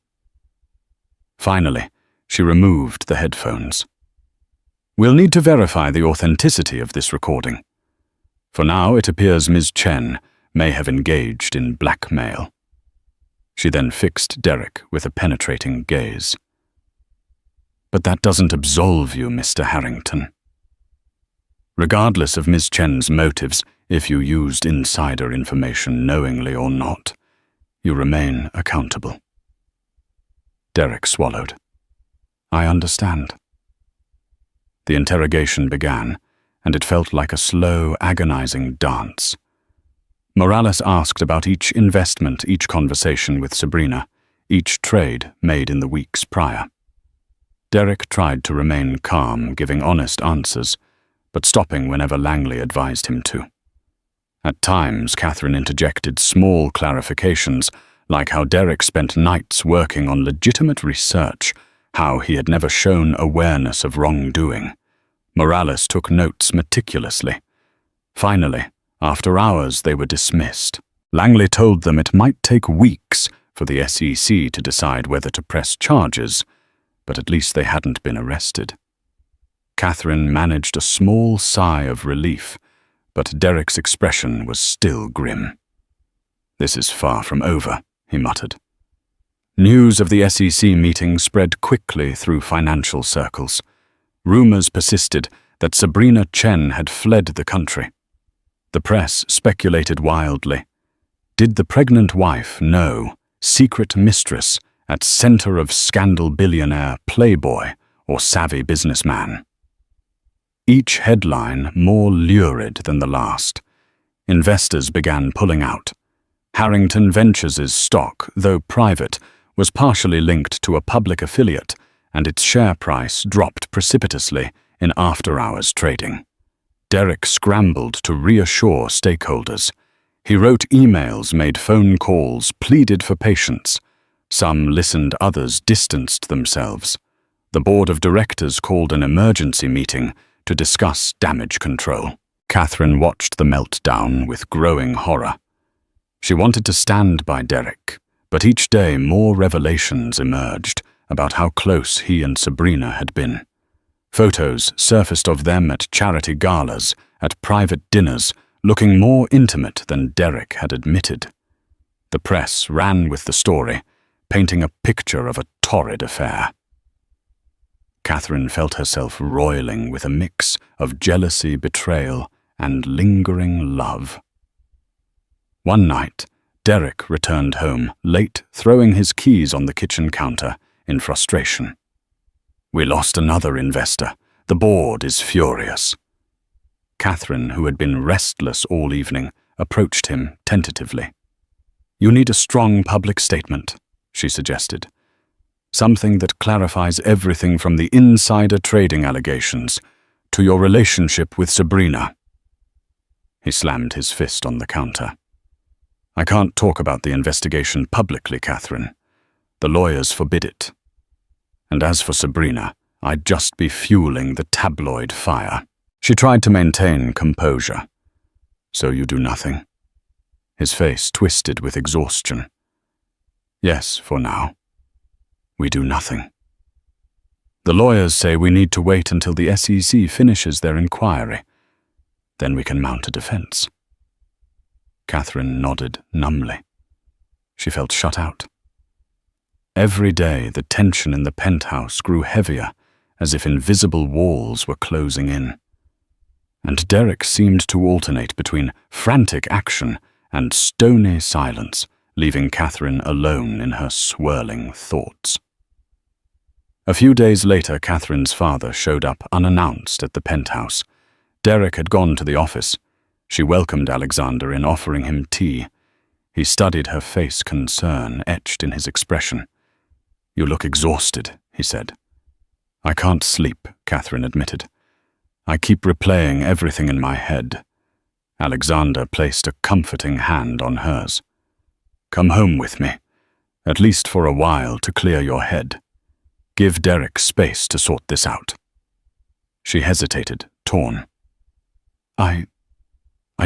Finally, she removed the headphones. We'll need to verify the authenticity of this recording. For now, it appears Ms. Chen may have engaged in blackmail. She then fixed Derek with a penetrating gaze. But that doesn't absolve you, Mr. Harrington. Regardless of Ms. Chen's motives, if you used insider information knowingly or not, you remain accountable. Derek swallowed. I understand. The interrogation began, and it felt like a slow, agonizing dance. Morales asked about each investment, each conversation with Sabrina, each trade made in the weeks prior. Derek tried to remain calm, giving honest answers, but stopping whenever Langley advised him to. At times, Catherine interjected small clarifications, like how Derek spent nights working on legitimate research, how he had never shown awareness of wrongdoing. Morales took notes meticulously. Finally, after hours, they were dismissed. Langley told them it might take weeks for the SEC to decide whether to press charges, but at least they hadn't been arrested. Catherine managed a small sigh of relief, but Derek's expression was still grim. This is far from over, he muttered. News of the SEC meeting spread quickly through financial circles. Rumors persisted that Sabrina Chen had fled the country. The press speculated wildly. Did the pregnant wife know secret mistress at center of scandal billionaire playboy or savvy businessman? Each headline more lurid than the last. Investors began pulling out. Harrington Ventures' stock, though private, was partially linked to a public affiliate, and its share price dropped precipitously in after-hours trading. Derek scrambled to reassure stakeholders. He wrote emails, made phone calls, pleaded for patience. Some listened, others distanced themselves. The board of directors called an emergency meeting to discuss damage control. Catherine watched the meltdown with growing horror. She wanted to stand by Derek, but each day more revelations emerged about how close he and Sabrina had been. Photos surfaced of them at charity galas, at private dinners, looking more intimate than Derek had admitted. The press ran with the story, painting a picture of a torrid affair. Catherine felt herself roiling with a mix of jealousy, betrayal, and lingering love. One night, Derek returned home, late, throwing his keys on the kitchen counter in frustration. We lost another investor. The board is furious. Catherine, who had been restless all evening, approached him tentatively. You need a strong public statement, she suggested. Something that clarifies everything from the insider trading allegations to your relationship with Sabrina. He slammed his fist on the counter. I can't talk about the investigation publicly, Catherine. The lawyers forbid it. And as for Sabrina, I'd just be fueling the tabloid fire. She tried to maintain composure. So you do nothing? His face twisted with exhaustion. Yes, for now. We do nothing. The lawyers say we need to wait until the SEC finishes their inquiry. Then we can mount a defense. Catherine nodded numbly. She felt shut out. Every day, the tension in the penthouse grew heavier, as if invisible walls were closing in. and Derek seemed to alternate between frantic action and stony silence, leaving Catherine alone in her swirling thoughts. A few days later, Catherine's father showed up unannounced at the penthouse. Derek had gone to the office. She welcomed Alexander in, offering him tea. He studied her face, concern etched in his expression. "You look exhausted," he said. "I can't sleep," Catherine admitted. "I keep replaying everything in my head." Alexander placed a comforting hand on hers. "Come home with me, at least for a while, to clear your head. Give Derek space to sort this out." She hesitated, torn. I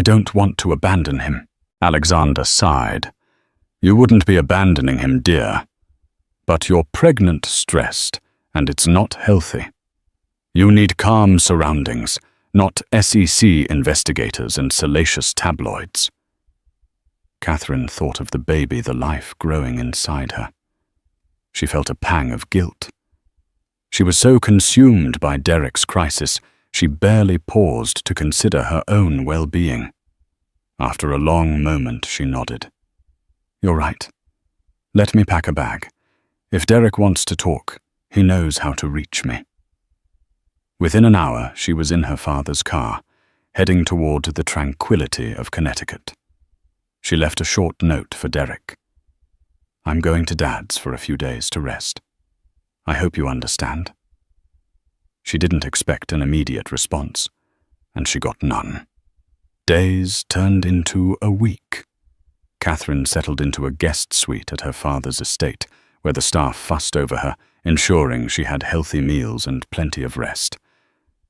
don't want to abandon him." Alexander sighed. "You wouldn't be abandoning him, dear. But you're pregnant, stressed, and it's not healthy. You need calm surroundings, not SEC investigators and salacious tabloids." Catherine thought of the baby, the life growing inside her. She felt a pang of guilt. She was so consumed by Derek's crisis, she barely paused to consider her own well-being. After a long moment, she nodded. "You're right. Let me pack a bag. If Derek wants to talk, he knows how to reach me." Within an hour, she was in her father's car, heading toward the tranquility of Connecticut. She left a short note for Derek. "I'm going to Dad's for a few days to rest. I hope you understand." She didn't expect an immediate response, and she got none. Days turned into a week. Catherine settled into a guest suite at her father's estate, where the staff fussed over her, ensuring she had healthy meals and plenty of rest.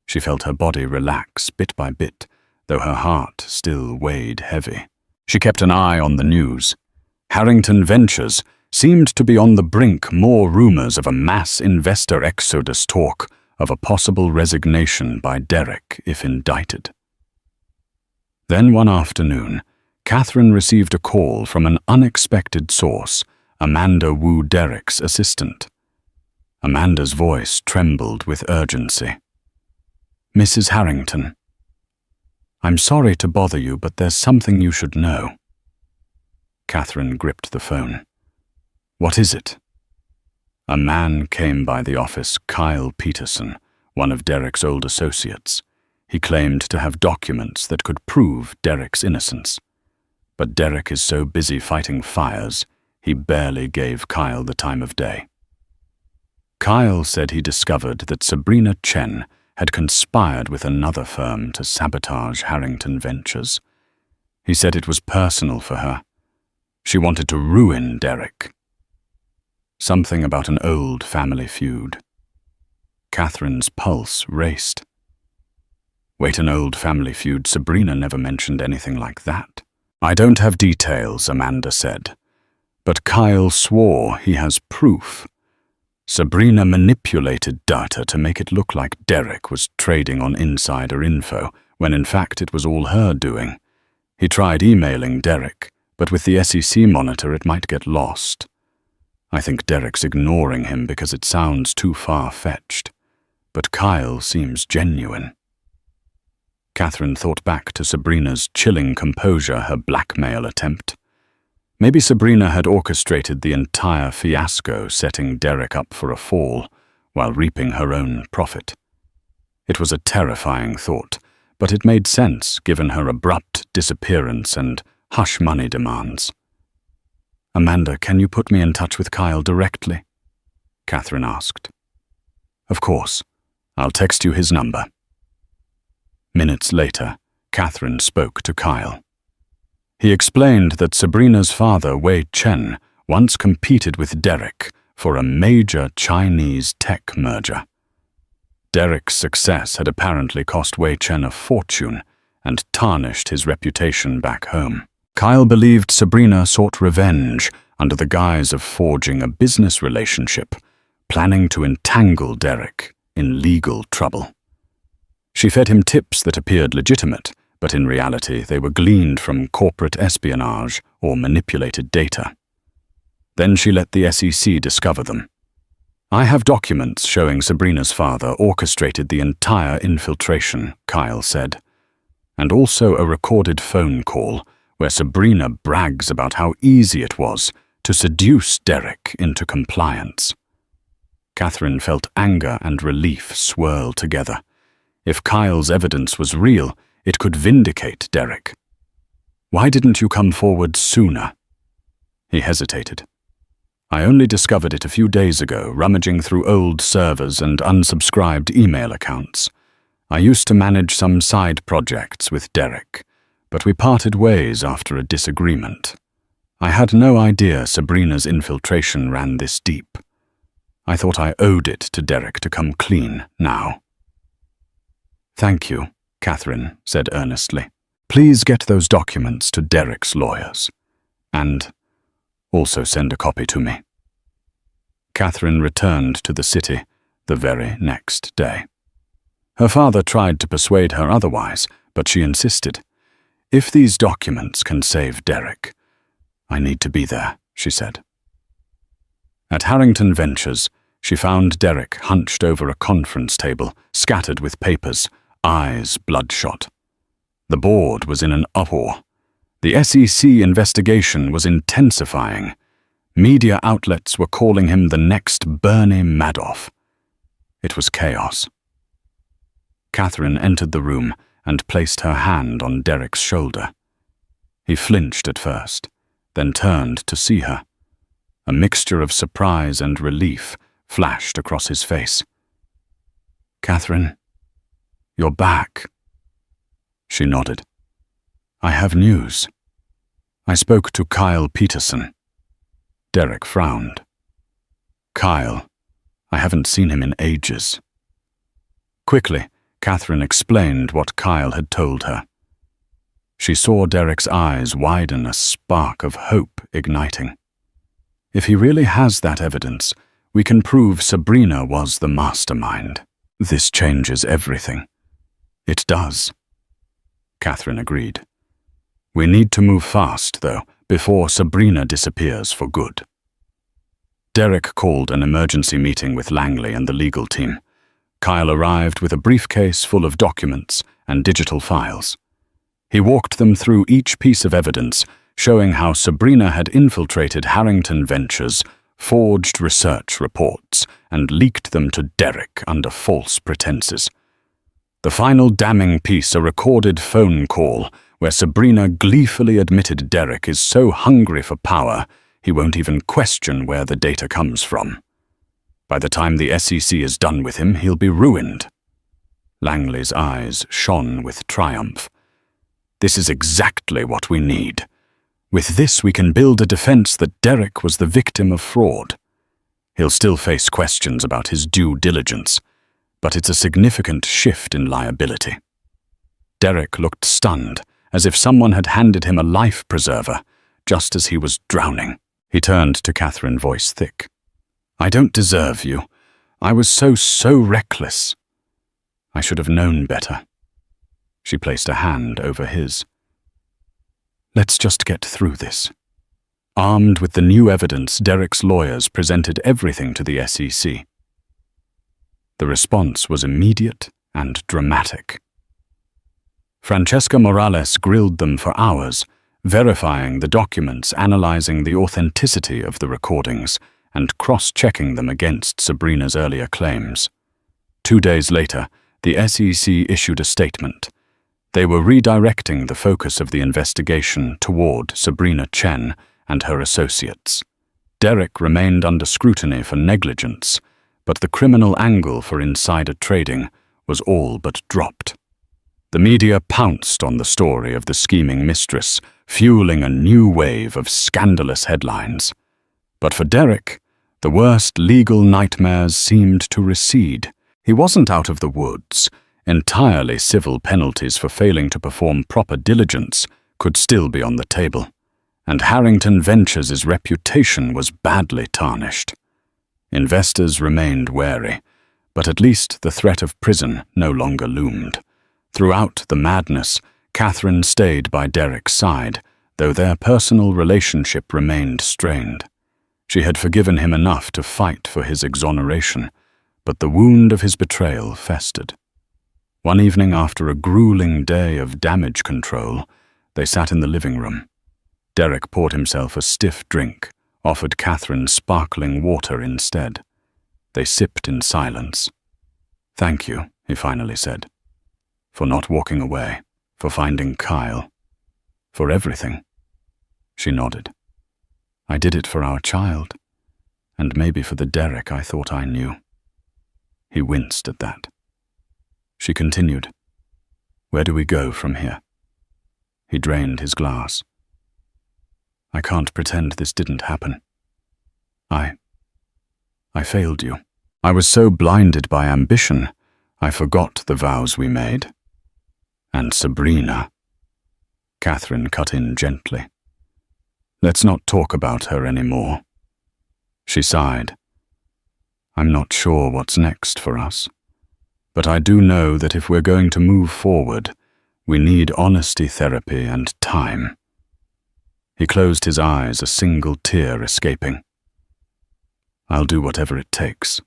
She felt her body relax bit by bit, though her heart still weighed heavy. She kept an eye on the news. Harrington Ventures seemed to be on the brink. More rumors of a mass investor exodus, talk of a possible resignation by Derek if indicted. Then one afternoon, Catherine received a call from an unexpected source, Amanda Wu, Derek's assistant. Amanda's voice trembled with urgency. "Mrs. Harrington, I'm sorry to bother you, but there's something you should know." Catherine gripped the phone. "What is it?" A man came by the office, Kyle Peterson, one of Derek's old associates. He claimed to have documents that could prove Derek's innocence. But Derek is so busy fighting fires, he barely gave Kyle the time of day. Kyle said he discovered that Sabrina Chen had conspired with another firm to sabotage Harrington Ventures. He said it was personal for her. She wanted to ruin Derek. Something about an old family feud. Catherine's pulse raced. Wait, an old family feud? Sabrina never mentioned anything like that. "I don't have details," Amanda said. "But Kyle swore he has proof. Sabrina manipulated data to make it look like Derek was trading on insider info, when in fact it was all her doing. He tried emailing Derek, but with the SEC monitor it might get lost. I think Derek's ignoring him because it sounds too far-fetched. But Kyle seems genuine." Catherine thought back to Sabrina's chilling composure, her blackmail attempt. Maybe Sabrina had orchestrated the entire fiasco, setting Derek up for a fall, while reaping her own profit. It was a terrifying thought, but it made sense given her abrupt disappearance and hush-money demands. "Amanda, can you put me in touch with Kyle directly?" Catherine asked. "Of course. I'll text you his number." Minutes later, Catherine spoke to Kyle. He explained that Sabrina's father, Wei Chen, once competed with Derek for a major Chinese tech merger. Derek's success had apparently cost Wei Chen a fortune and tarnished his reputation back home. Kyle believed Sabrina sought revenge under the guise of forging a business relationship, planning to entangle Derek in legal trouble. She fed him tips that appeared legitimate, but in reality they were gleaned from corporate espionage or manipulated data. Then she let the SEC discover them. "I have documents showing Sabrina's father orchestrated the entire infiltration," Kyle said. and also a recorded phone call where Sabrina brags about how easy it was to seduce Derek into compliance. Catherine felt anger and relief swirl together. If Kyle's evidence was real, it could vindicate Derek. "Why didn't you come forward sooner?" He hesitated. "I only discovered it a few days ago, rummaging through old servers and unsubscribed email accounts. I used to manage some side projects with Derek, but we parted ways after a disagreement. I had no idea Sabrina's infiltration ran this deep. I thought I owed it to Derek to come clean now." "Thank you," Catherine said earnestly. "Please get those documents to Derek's lawyers. And also send a copy to me." Catherine returned to the city the very next day. Her father tried to persuade her otherwise, but she insisted. "If these documents can save Derek, I need to be there," she said. At Harrington Ventures, she found Derek hunched over a conference table, scattered with papers, eyes bloodshot. The board was in an uproar. The SEC investigation was intensifying. Media outlets were calling him the next Bernie Madoff. It was chaos. Catherine entered the room and placed her hand on Derek's shoulder. He flinched at first, then turned to see her. A mixture of surprise and relief flashed across his face. "Catherine, you're back." She nodded. "I have news. I spoke to Kyle Peterson." Derek frowned. "Kyle, I haven't seen him in ages." Quickly, Catherine explained what Kyle had told her. She saw Derek's eyes widen, a spark of hope igniting. "If he really has that evidence, we can prove Sabrina was the mastermind. This changes everything." "It does," Catherine agreed. "We need to move fast, though, before Sabrina disappears for good." Derek called an emergency meeting with Langley and the legal team. Kyle arrived with a briefcase full of documents and digital files. He walked them through each piece of evidence, showing how Sabrina had infiltrated Harrington Ventures, forged research reports, and leaked them to Derek under false pretenses. The final damning piece, a recorded phone call, where Sabrina gleefully admitted Derek is so hungry for power, he won't even question where the data comes from. By the time the SEC is done with him, he'll be ruined. Langley's eyes shone with triumph. "This is exactly what we need. With this, we can build a defense that Derek was the victim of fraud. He'll still face questions about his due diligence, but it's a significant shift in liability." Derek looked stunned, as if someone had handed him a life preserver, just as he was drowning. He turned to Catherine, voice thick. "I don't deserve you. I was so reckless. I should have known better." She placed a hand over his. "Let's just get through this." Armed with the new evidence, Derek's lawyers presented everything to the SEC. The response was immediate and dramatic. Francesca Morales grilled them for hours, verifying the documents, analyzing the authenticity of the recordings, and cross-checking them against Sabrina's earlier claims. 2 days later, the SEC issued a statement. They were redirecting the focus of the investigation toward Sabrina Chen and her associates. Derek remained under scrutiny for negligence, but the criminal angle for insider trading was all but dropped. The media pounced on the story of the scheming mistress, fueling a new wave of scandalous headlines. But for Derek, the worst legal nightmares seemed to recede. He wasn't out of the woods. Entirely civil penalties for failing to perform proper diligence could still be on the table, and Harrington Ventures' reputation was badly tarnished. Investors remained wary, but at least the threat of prison no longer loomed. Throughout the madness, Catherine stayed by Derek's side, though their personal relationship remained strained. She had forgiven him enough to fight for his exoneration, but the wound of his betrayal festered. One evening after a grueling day of damage control, they sat in the living room. Derek poured himself a stiff drink, offered Catherine sparkling water instead. They sipped in silence. "Thank you," he finally said, "for not walking away, for finding Kyle, for everything." She nodded. "I did it for our child, and maybe for the Derek I thought I knew." He winced at that. She continued, "Where do we go from here?" He drained his glass. "I can't pretend this didn't happen. I failed you. I was so blinded by ambition, I forgot the vows we made. And Sabrina." Catherine cut in gently. "Let's not talk about her anymore." She sighed. "I'm not sure what's next for us, but I do know that if we're going to move forward, we need honesty therapy and time." He closed his eyes, a single tear escaping. "I'll do whatever it takes."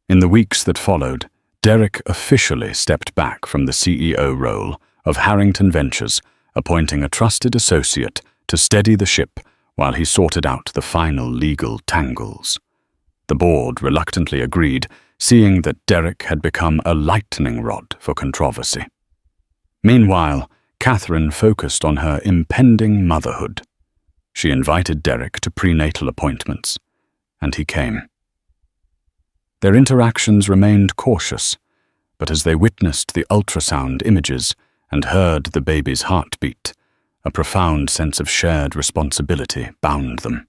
In the weeks that followed, Derek officially stepped back from the CEO role of Harrington Ventures, appointing a trusted associate to steady the ship while he sorted out the final legal tangles. The board reluctantly agreed, seeing that Derek had become a lightning rod for controversy. Meanwhile, Catherine focused on her impending motherhood. She invited Derek to prenatal appointments, and he came. Their interactions remained cautious, but as they witnessed the ultrasound images and heard the baby's heartbeat, a profound sense of shared responsibility bound them.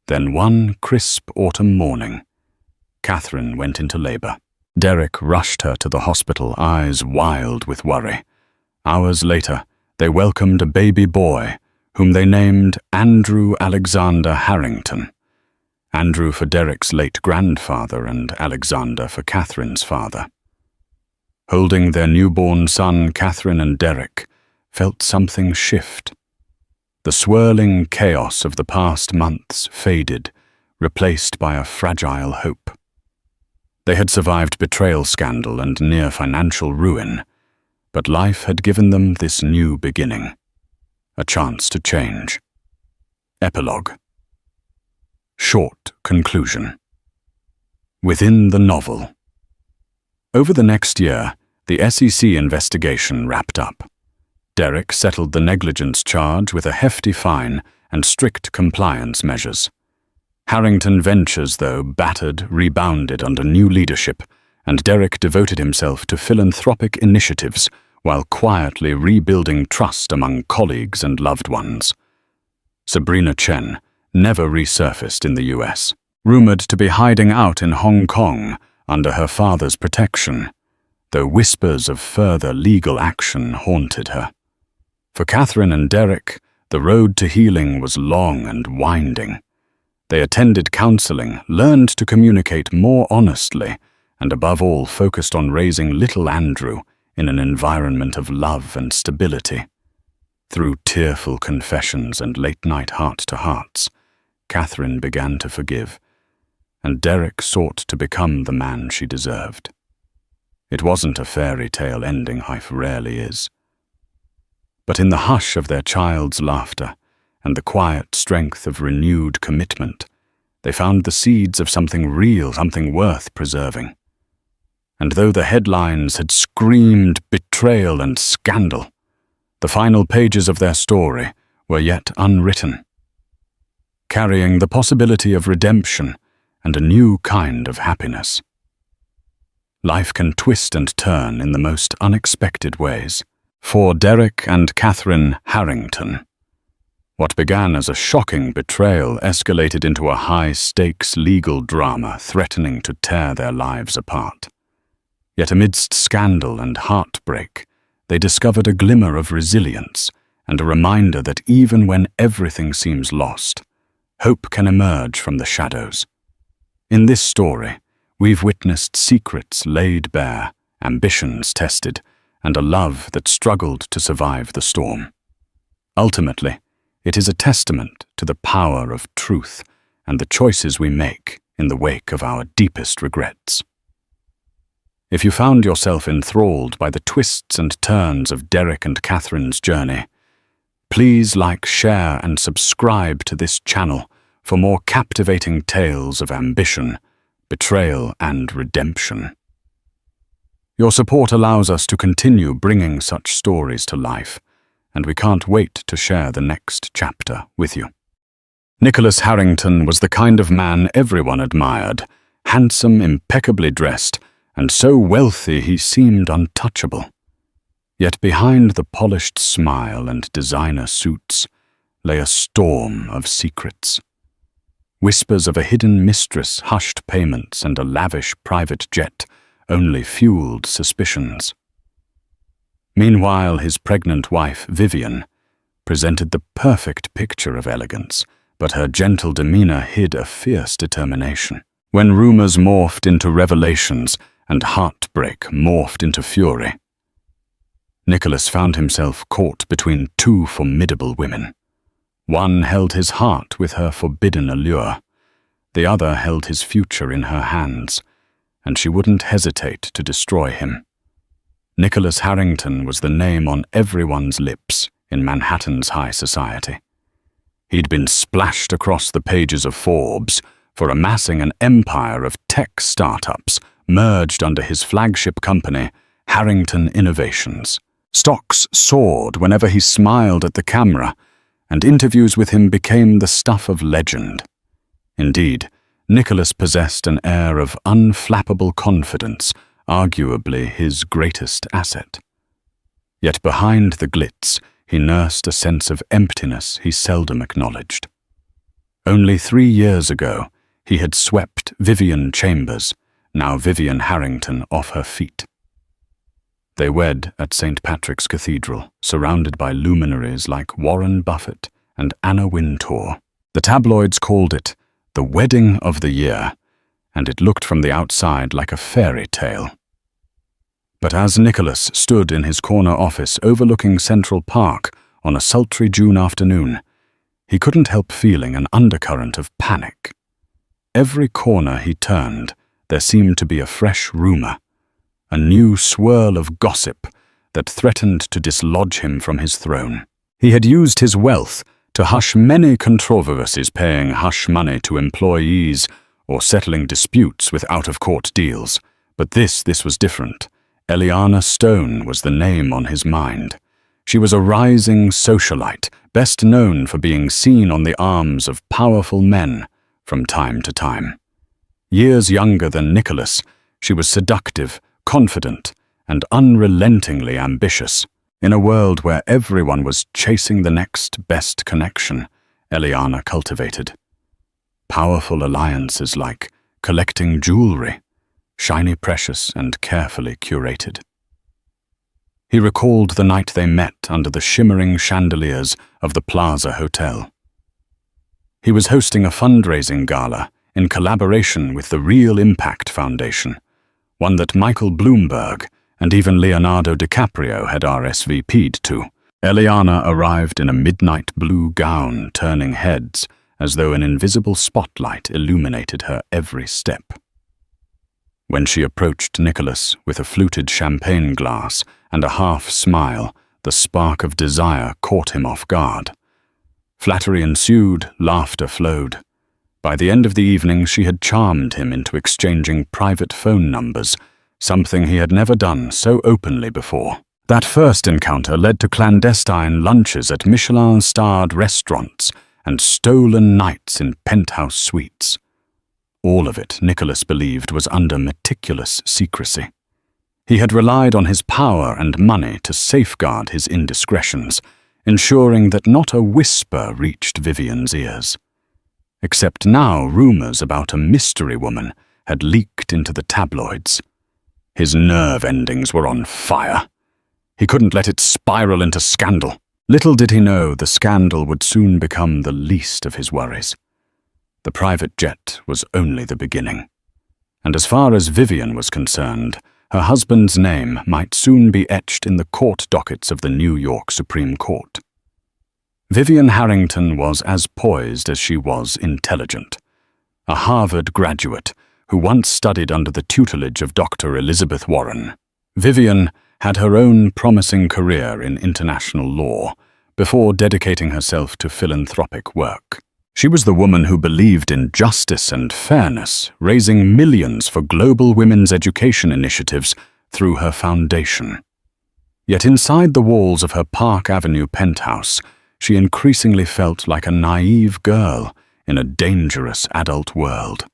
Then one crisp autumn morning, Catherine went into labor. Derek rushed her to the hospital, eyes wild with worry. Hours later, they welcomed a baby boy, whom they named Andrew Alexander Harrington. Andrew for Derek's late grandfather and Alexander for Catherine's father. Holding their newborn son, Catherine and Derek felt something shift. The swirling chaos of the past months faded, replaced by a fragile hope. They had survived betrayal scandal and near financial ruin, but life had given them this new beginning, a chance to change. Epilogue. Short conclusion. Within the novel. Over the next year, the SEC investigation wrapped up. Derek settled the negligence charge with a hefty fine and strict compliance measures. Harrington Ventures, though, rebounded under new leadership, and Derek devoted himself to philanthropic initiatives while quietly rebuilding trust among colleagues and loved ones. Sabrina Chen never resurfaced in the US, rumored to be hiding out in Hong Kong under her father's protection, though whispers of further legal action haunted her. For Catherine and Derek, the road to healing was long and winding. They attended counseling, learned to communicate more honestly, and above all focused on raising little Andrew in an environment of love and stability. Through tearful confessions and late-night heart-to-hearts, Catherine began to forgive, and Derek sought to become the man she deserved. It wasn't a fairy tale ending, life rarely is. But in the hush of their child's laughter and the quiet strength of renewed commitment, they found the seeds of something real, something worth preserving. And though the headlines had screamed betrayal and scandal, the final pages of their story were yet unwritten, carrying the possibility of redemption and a new kind of happiness. Life can twist and turn in the most unexpected ways. For Derek and Catherine Harrington, what began as a shocking betrayal escalated into a high-stakes legal drama threatening to tear their lives apart. Yet amidst scandal and heartbreak, they discovered a glimmer of resilience and a reminder that even when everything seems lost, hope can emerge from the shadows. In this story, we've witnessed secrets laid bare, ambitions tested, and a love that struggled to survive the storm. Ultimately, it is a testament to the power of truth and the choices we make in the wake of our deepest regrets. If you found yourself enthralled by the twists and turns of Derek and Catherine's journey, please like, share, and subscribe to this channel for more captivating tales of ambition, betrayal, and redemption. Your support allows us to continue bringing such stories to life, and we can't wait to share the next chapter with you. Nicholas Harrington was the kind of man everyone admired, handsome, impeccably dressed, and so wealthy he seemed untouchable. Yet behind the polished smile and designer suits lay a storm of secrets. Whispers of a hidden mistress, hushed payments, and a lavish private jet only fueled suspicions. Meanwhile, his pregnant wife, Vivian, presented the perfect picture of elegance, but her gentle demeanor hid a fierce determination. When rumors morphed into revelations and heartbreak morphed into fury, Nicholas found himself caught between two formidable women. One held his heart with her forbidden allure. The other held his future in her hands, and she wouldn't hesitate to destroy him. Nicholas Harrington was the name on everyone's lips in Manhattan's high society. He'd been splashed across the pages of Forbes for amassing an empire of tech startups merged under his flagship company, Harrington Innovations. Stocks soared whenever he smiled at the camera, and interviews with him became the stuff of legend. Indeed, Nicholas possessed an air of unflappable confidence, arguably his greatest asset. Yet behind the glitz, he nursed a sense of emptiness he seldom acknowledged. Only 3 years ago, he had swept Vivian Chambers, now Vivian Harrington, off her feet. They wed at St. Patrick's Cathedral, surrounded by luminaries like Warren Buffett and Anna Wintour. The tabloids called it the wedding of the year, and it looked from the outside like a fairy tale. But as Nicholas stood in his corner office overlooking Central Park on a sultry June afternoon, he couldn't help feeling an undercurrent of panic. Every corner he turned, there seemed to be a fresh rumor, a new swirl of gossip that threatened to dislodge him from his throne. He had used his wealth to hush many controversies, paying hush money to employees or settling disputes with out-of-court deals. But this was different. Eliana Stone was the name on his mind. She was a rising socialite, best known for being seen on the arms of powerful men from time to time. Years younger than Nicholas, she was seductive, confident, and unrelentingly ambitious. In a world where everyone was chasing the next best connection, Eliana cultivated powerful alliances like collecting jewelry, shiny precious and carefully curated. He recalled the night they met under the shimmering chandeliers of the Plaza Hotel. He was hosting a fundraising gala in collaboration with the Real Impact Foundation, one that Michael Bloomberg and even Leonardo DiCaprio had RSVP'd to. Eliana arrived in a midnight blue gown, turning heads as though an invisible spotlight illuminated her every step. When she approached Nicholas with a fluted champagne glass and a half smile, the spark of desire caught him off guard. Flattery ensued, laughter flowed. By the end of the evening, she had charmed him into exchanging private phone numbers, something he had never done so openly before. That first encounter led to clandestine lunches at Michelin-starred restaurants and stolen nights in penthouse suites. All of it, Nicholas believed, was under meticulous secrecy. He had relied on his power and money to safeguard his indiscretions, ensuring that not a whisper reached Vivian's ears. Except now rumors about a mystery woman had leaked into the tabloids. His nerve endings were on fire. He couldn't let it spiral into scandal. Little did he know the scandal would soon become the least of his worries. The private jet was only the beginning. And as far as Vivian was concerned, her husband's name might soon be etched in the court dockets of the New York Supreme Court. Vivian Harrington was as poised as she was intelligent. A Harvard graduate, who once studied under the tutelage of Dr. Elizabeth Warren. Vivian had her own promising career in international law before dedicating herself to philanthropic work. She was the woman who believed in justice and fairness, raising millions for global women's education initiatives through her foundation. Yet inside the walls of her Park Avenue penthouse, she increasingly felt like a naive girl in a dangerous adult world.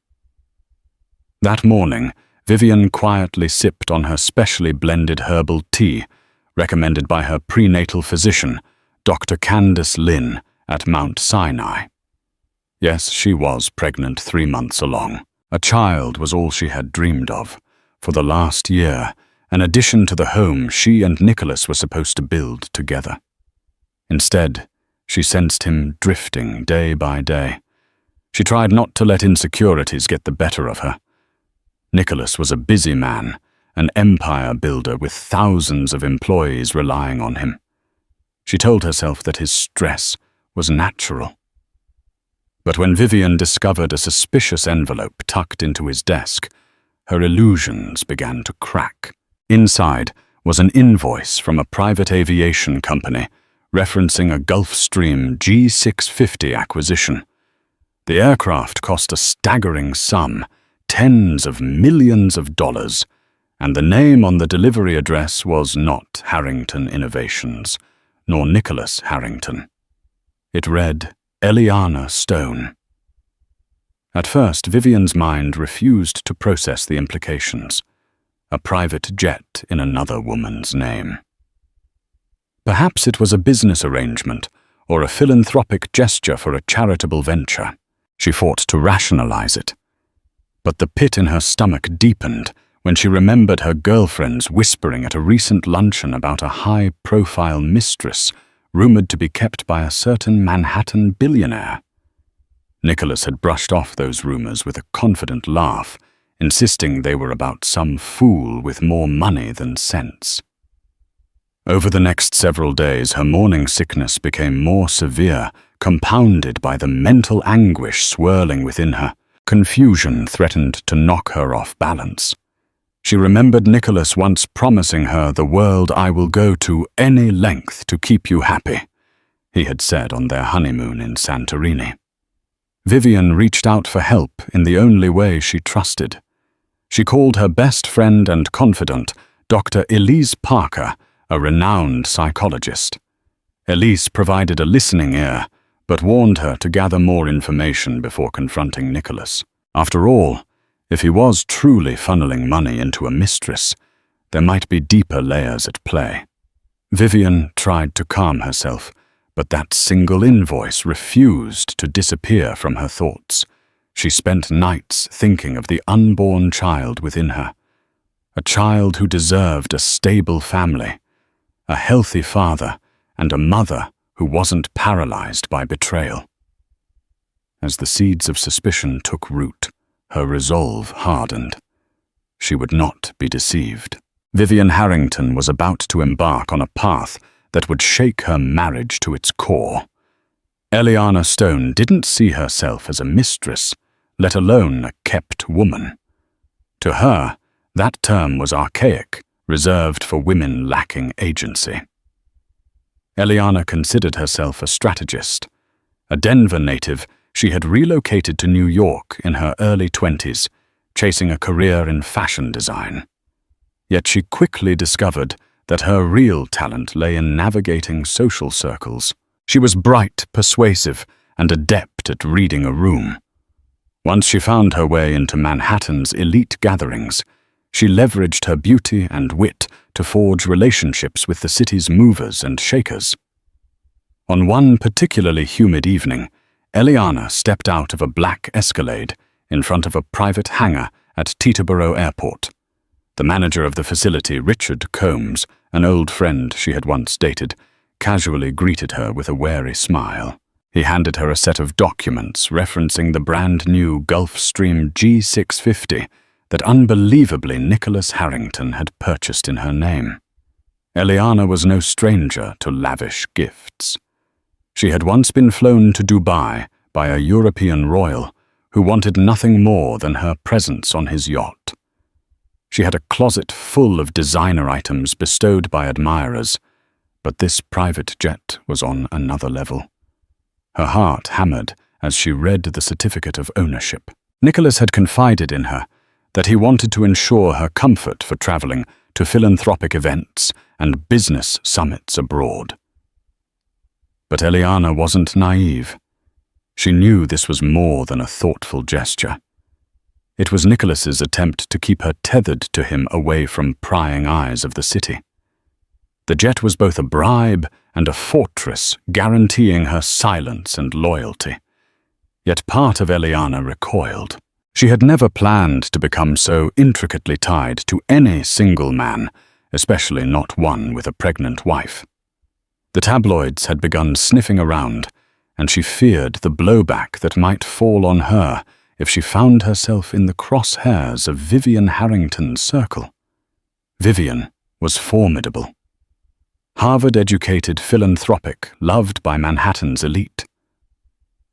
That morning, Vivian quietly sipped on her specially blended herbal tea, recommended by her prenatal physician, Dr. Candace Lynn, at Mount Sinai. Yes, she was pregnant 3 months along. A child was all she had dreamed of. For the last year, an addition to the home she and Nicholas were supposed to build together. Instead, she sensed him drifting day by day. She tried not to let insecurities get the better of her. Nicholas was a busy man, an empire builder with thousands of employees relying on him. She told herself that his stress was natural. But when Vivian discovered a suspicious envelope tucked into his desk, her illusions began to crack. Inside was an invoice from a private aviation company referencing a Gulfstream G650 acquisition. The aircraft cost a staggering sum, tens of millions of dollars, and the name on the delivery address was not Harrington Innovations, nor Nicholas Harrington. It read, Eliana Stone. At first, Vivian's mind refused to process the implications. A private jet in another woman's name. Perhaps it was a business arrangement or a philanthropic gesture for a charitable venture. She fought to rationalize it. But the pit in her stomach deepened when she remembered her girlfriends whispering at a recent luncheon about a high-profile mistress rumored to be kept by a certain Manhattan billionaire. Nicholas had brushed off those rumors with a confident laugh, insisting they were about some fool with more money than sense. Over the next several days, her morning sickness became more severe, compounded by the mental anguish swirling within her. Confusion threatened to knock her off balance. She remembered Nicholas once promising her the world I will go to any length to keep you happy, he had said on their honeymoon in Santorini. Vivian reached out for help in the only way she trusted. She called her best friend and confidant, Dr. Elise Parker, a renowned psychologist. Elise provided a listening ear, but warned her to gather more information before confronting Nicholas. After all, if he was truly funneling money into a mistress, there might be deeper layers at play. Vivian tried to calm herself, but that single invoice refused to disappear from her thoughts. She spent nights thinking of the unborn child within her, a child who deserved a stable family, a healthy father, and a mother who wasn't paralyzed by betrayal. As the seeds of suspicion took root, her resolve hardened. She would not be deceived. Vivian Harrington was about to embark on a path that would shake her marriage to its core. Eliana Stone didn't see herself as a mistress, let alone a kept woman. To her, that term was archaic, reserved for women lacking agency. Eliana considered herself a strategist. A Denver native, she had relocated to New York in her early 20s, chasing a career in fashion design. Yet she quickly discovered that her real talent lay in navigating social circles. She was bright, persuasive, and adept at reading a room. Once she found her way into Manhattan's elite gatherings, she leveraged her beauty and wit to forge relationships with the city's movers and shakers. On one particularly humid evening, Eliana stepped out of a black Escalade in front of a private hangar at Teterboro Airport. The manager of the facility, Richard Combs, an old friend she had once dated, casually greeted her with a wary smile. He handed her a set of documents referencing the brand-new Gulfstream G650 that unbelievably Nicholas Harrington had purchased in her name. Eliana was no stranger to lavish gifts. She had once been flown to Dubai by a European royal who wanted nothing more than her presence on his yacht. She had a closet full of designer items bestowed by admirers, but this private jet was on another level. Her heart hammered as she read the certificate of ownership. Nicholas had confided in her that he wanted to ensure her comfort for traveling to philanthropic events and business summits abroad. But Eliana wasn't naive. She knew this was more than a thoughtful gesture. It was Nicholas's attempt to keep her tethered to him away from prying eyes of the city. The jet was both a bribe and a fortress guaranteeing her silence and loyalty. Yet part of Eliana recoiled. She had never planned to become so intricately tied to any single man, especially not one with a pregnant wife. The tabloids had begun sniffing around, and she feared the blowback that might fall on her if she found herself in the crosshairs of Vivian Harrington's circle. Vivian was formidable. Harvard-educated philanthropic, loved by Manhattan's elite.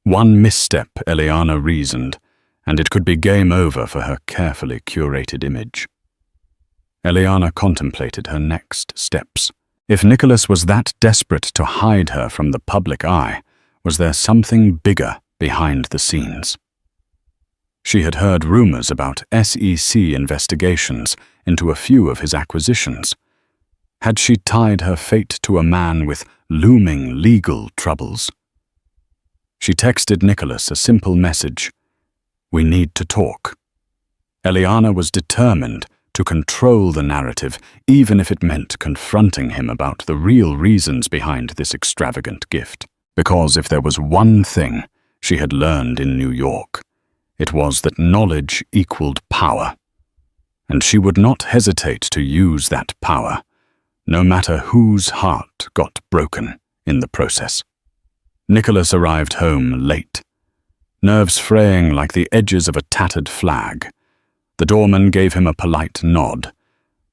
One misstep, Eliana reasoned, and it could be game over for her carefully curated image. Eliana contemplated her next steps. If Nicholas was that desperate to hide her from the public eye, was there something bigger behind the scenes? She had heard rumors about SEC investigations into a few of his acquisitions. Had she tied her fate to a man with looming legal troubles? She texted Nicholas a simple message: "We need to talk." Eliana was determined to control the narrative, even if it meant confronting him about the real reasons behind this extravagant gift. Because if there was one thing she had learned in New York, it was that knowledge equaled power, and she would not hesitate to use that power, no matter whose heart got broken in the process. Nicholas arrived home late, nerves fraying like the edges of a tattered flag. The doorman gave him a polite nod,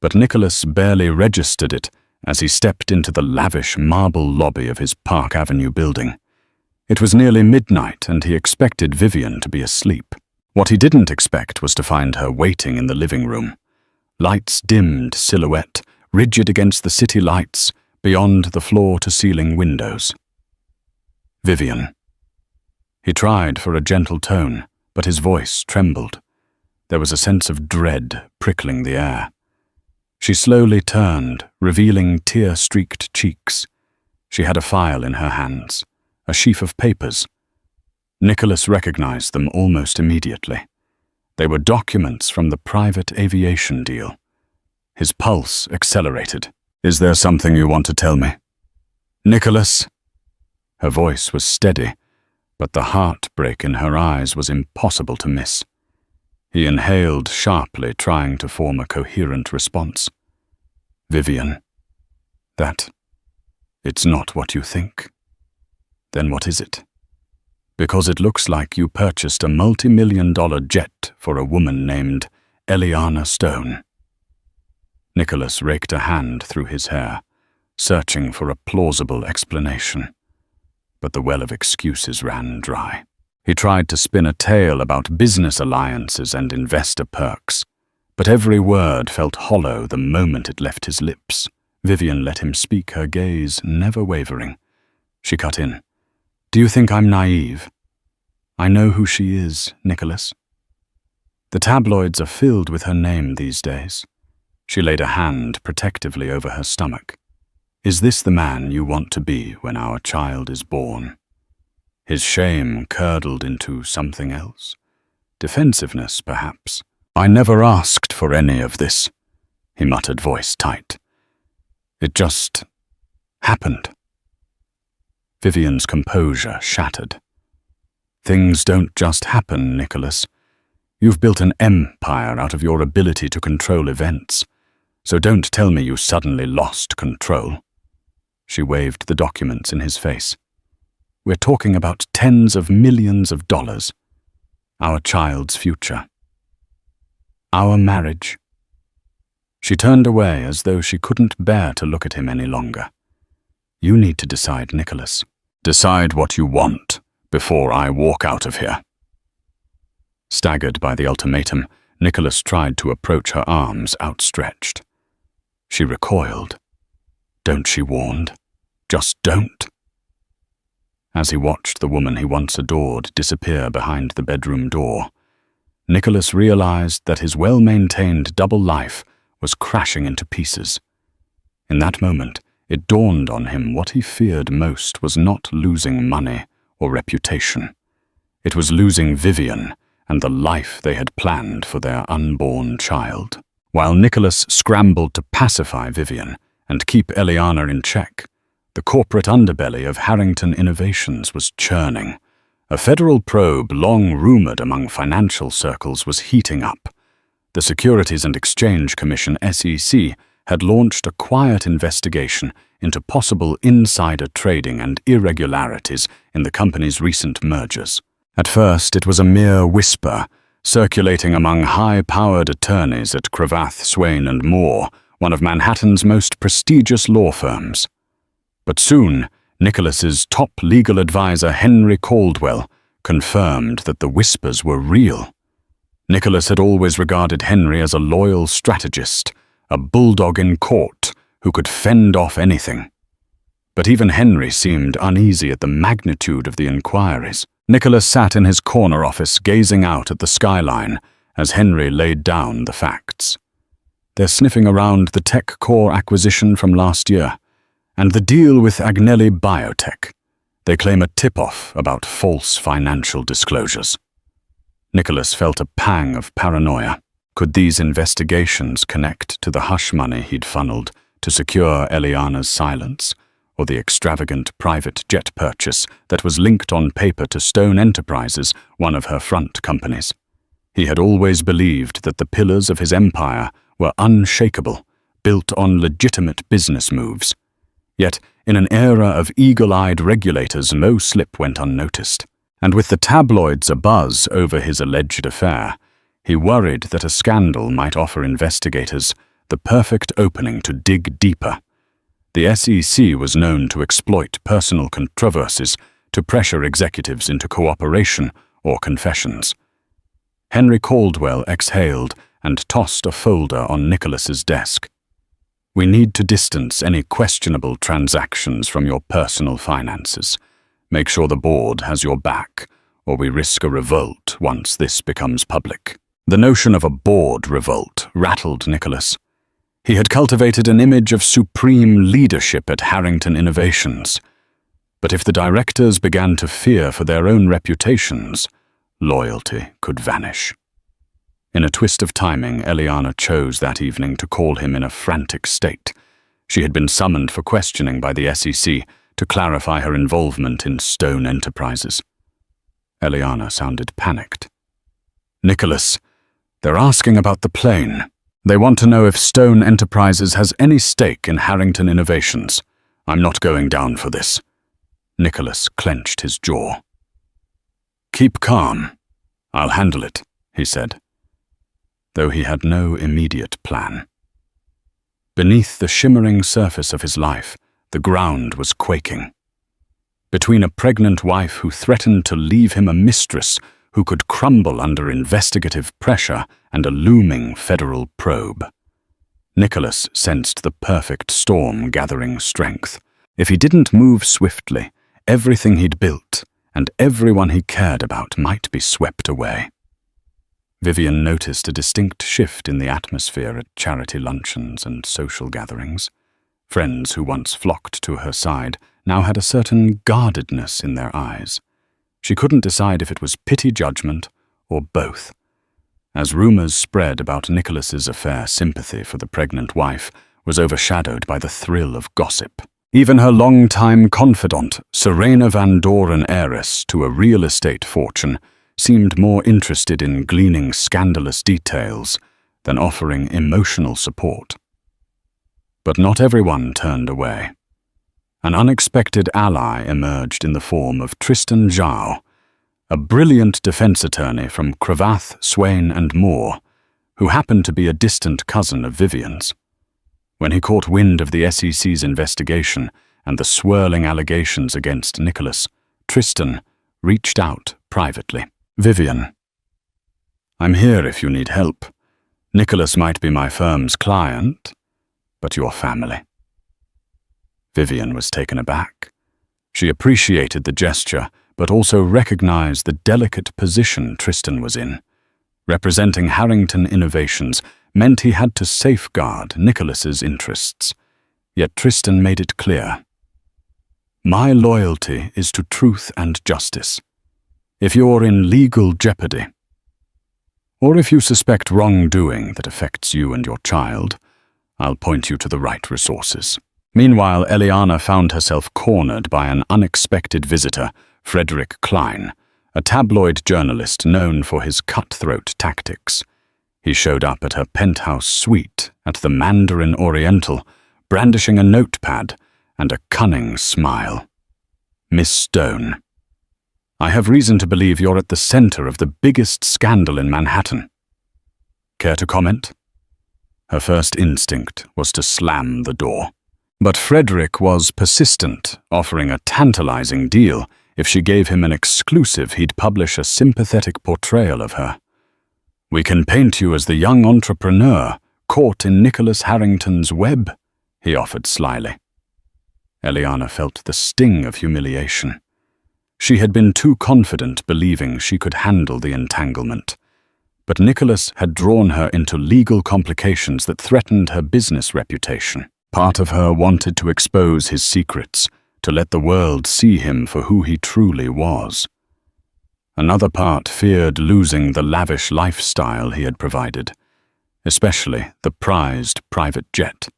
but Nicholas barely registered it as he stepped into the lavish marble lobby of his Park Avenue building. It was nearly midnight, and he expected Vivian to be asleep. What he didn't expect was to find her waiting in the living room. Lights dimmed silhouette, rigid against the city lights, beyond the floor-to-ceiling windows. Vivian. He tried for a gentle tone, but his voice trembled. There was a sense of dread prickling the air. She slowly turned, revealing tear-streaked cheeks. She had a file in her hands, a sheaf of papers. Nicholas recognized them almost immediately. They were documents from the private aviation deal. His pulse accelerated. "Is there something you want to tell me?" "Nicholas?" Her voice was steady, but the heartbreak in her eyes was impossible to miss. He inhaled sharply, trying to form a coherent response. "Vivian, it's not what you think. Then what is it? Because it looks like you purchased a multi-million-dollar jet for a woman named Eliana Stone." Nicholas raked a hand through his hair, searching for a plausible explanation. But the well of excuses ran dry. He tried to spin a tale about business alliances and investor perks, but every word felt hollow the moment it left his lips. Vivian let him speak, her gaze never wavering. She cut in. "Do you think I'm naive? I know who she is, Nicholas. The tabloids are filled with her name these days." She laid a hand protectively over her stomach. "Is this the man you want to be when our child is born?" His shame curdled into something else. Defensiveness, perhaps. "I never asked for any of this," he muttered, voice tight. "It just happened." Vivian's composure shattered. "Things don't just happen, Nicholas. You've built an empire out of your ability to control events, so don't tell me you suddenly lost control." She waved the documents in his face. "We're talking about tens of millions of dollars. Our child's future. Our marriage." She turned away as though she couldn't bear to look at him any longer. "You need to decide, Nicholas. Decide what you want before I walk out of here." Staggered by the ultimatum, Nicholas tried to approach her, arms outstretched. She recoiled. "Don't," she warned. "Just don't." As he watched the woman he once adored disappear behind the bedroom door, Nicholas realized that his well-maintained double life was crashing into pieces. In that moment, it dawned on him what he feared most was not losing money or reputation. It was losing Vivian and the life they had planned for their unborn child. While Nicholas scrambled to pacify Vivian and keep Eliana in check, the corporate underbelly of Harrington Innovations was churning. A federal probe long rumored among financial circles was heating up. The Securities and Exchange Commission, SEC, had launched a quiet investigation into possible insider trading and irregularities in the company's recent mergers. At first, it was a mere whisper, circulating among high-powered attorneys at Cravath, Swaine and Moore, one of Manhattan's most prestigious law firms. But soon, Nicholas's top legal advisor, Henry Caldwell, confirmed that the whispers were real. Nicholas had always regarded Henry as a loyal strategist, a bulldog in court who could fend off anything. But even Henry seemed uneasy at the magnitude of the inquiries. Nicholas sat in his corner office gazing out at the skyline as Henry laid down the facts. They're sniffing around the TechCore acquisition from last year, and the deal with Agnelli Biotech. They claim a tip-off about false financial disclosures. Nicholas felt a pang of paranoia. Could these investigations connect to the hush money he'd funneled to secure Eliana's silence, or the extravagant private jet purchase that was linked on paper to Stone Enterprises, one of her front companies? He had always believed that the pillars of his empire were unshakable, built on legitimate business moves. Yet, in an era of eagle-eyed regulators, no slip went unnoticed. And with the tabloids abuzz over his alleged affair, he worried that a scandal might offer investigators the perfect opening to dig deeper. The SEC was known to exploit personal controversies to pressure executives into cooperation or confessions. Henry Caldwell exhaled and tossed a folder on Nicholas's desk. "We need to distance any questionable transactions from your personal finances. Make sure the board has your back, or we risk a revolt once this becomes public." The notion of a board revolt rattled Nicholas. He had cultivated an image of supreme leadership at Harrington Innovations. But if the directors began to fear for their own reputations, loyalty could vanish. In a twist of timing, Eliana chose that evening to call him in a frantic state. She had been summoned for questioning by the SEC to clarify her involvement in Stone Enterprises. Eliana sounded panicked. "Nicholas, they're asking about the plane. They want to know if Stone Enterprises has any stake in Harrington Innovations. I'm not going down for this." Nicholas clenched his jaw. "Keep calm. I'll handle it," he said, though he had no immediate plan. Beneath the shimmering surface of his life, the ground was quaking. Between a pregnant wife who threatened to leave him a mistress who could crumble under investigative pressure and a looming federal probe, Nicholas sensed the perfect storm gathering strength. If he didn't move swiftly, everything he'd built and everyone he cared about might be swept away. Vivian noticed a distinct shift in the atmosphere at charity luncheons and social gatherings. Friends who once flocked to her side now had a certain guardedness in their eyes. She couldn't decide if it was pity judgment or both. As rumors spread about Nicholas's affair, sympathy for the pregnant wife was overshadowed by the thrill of gossip. Even her long-time confidant, Serena Van Doren, heiress to a real estate fortune, seemed more interested in gleaning scandalous details than offering emotional support. But not everyone turned away. An unexpected ally emerged in the form of Tristan Zhao, a brilliant defense attorney from Cravath, Swaine and Moore, who happened to be a distant cousin of Vivian's. When he caught wind of the SEC's investigation and the swirling allegations against Nicholas, Tristan reached out privately. "Vivian, I'm here if you need help. Nicholas might be my firm's client, but your family." Vivian was taken aback. She appreciated the gesture, but also recognized the delicate position Tristan was in. Representing Harrington Innovations meant he had to safeguard Nicholas's interests. Yet Tristan made it clear. "My loyalty is to truth and justice. If you're in legal jeopardy, or if you suspect wrongdoing that affects you and your child, I'll point you to the right resources." Meanwhile, Eliana found herself cornered by an unexpected visitor, Frederick Klein, a tabloid journalist known for his cutthroat tactics. He showed up at her penthouse suite at the Mandarin Oriental, brandishing a notepad and a cunning smile. "Miss Stone, I have reason to believe you're at the center of the biggest scandal in Manhattan. Care to comment?" Her first instinct was to slam the door. But Frederick was persistent, offering a tantalizing deal. If she gave him an exclusive, he'd publish a sympathetic portrayal of her. "We can paint you as the young entrepreneur caught in Nicholas Harrington's web," he offered slyly. Eliana felt the sting of humiliation. She had been too confident, believing she could handle the entanglement. But Nicholas had drawn her into legal complications that threatened her business reputation. Part of her wanted to expose his secrets, to let the world see him for who he truly was. Another part feared losing the lavish lifestyle he had provided, especially the prized private jet.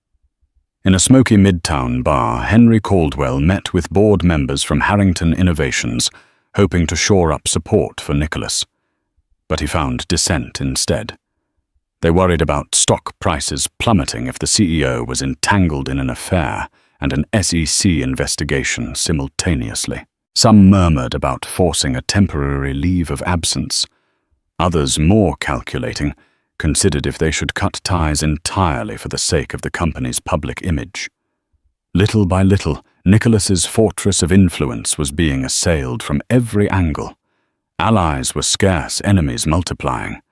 In a smoky midtown bar, Henry Caldwell met with board members from Harrington Innovations, hoping to shore up support for Nicholas. But he found dissent instead. They worried about stock prices plummeting if the CEO was entangled in an affair and an SEC investigation simultaneously. Some murmured about forcing a temporary leave of absence. Others, more calculating, considered if they should cut ties entirely for the sake of the company's public image. Little by little, Nicholas's fortress of influence was being assailed from every angle. Allies were scarce, enemies multiplying.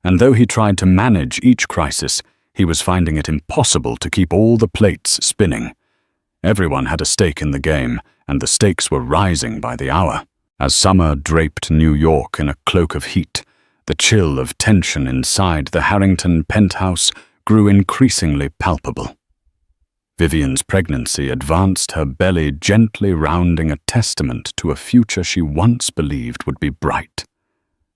And though he tried to manage each crisis, he was finding it impossible to keep all the plates spinning. Everyone had a stake in the game, and the stakes were rising by the hour. As summer draped New York in a cloak of heat, the chill of tension inside the Harrington penthouse grew increasingly palpable. Vivian's pregnancy advanced her belly, gently rounding a testament to a future she once believed would be bright.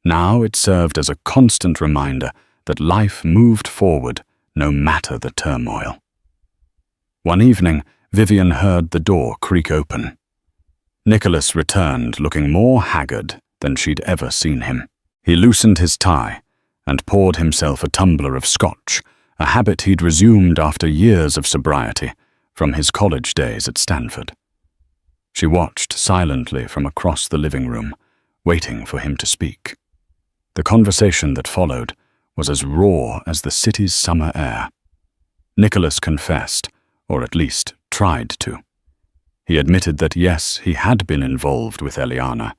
Now it served as a constant reminder that life moved forward no matter the turmoil. One evening, Vivian heard the door creak open. Nicholas returned, looking more haggard than she'd ever seen him. He loosened his tie and poured himself a tumbler of scotch, a habit he'd resumed after years of sobriety from his college days at Stanford. She watched silently from across the living room, waiting for him to speak. The conversation that followed was as raw as the city's summer air. Nicholas confessed, or at least tried to. He admitted that yes, he had been involved with Eliana,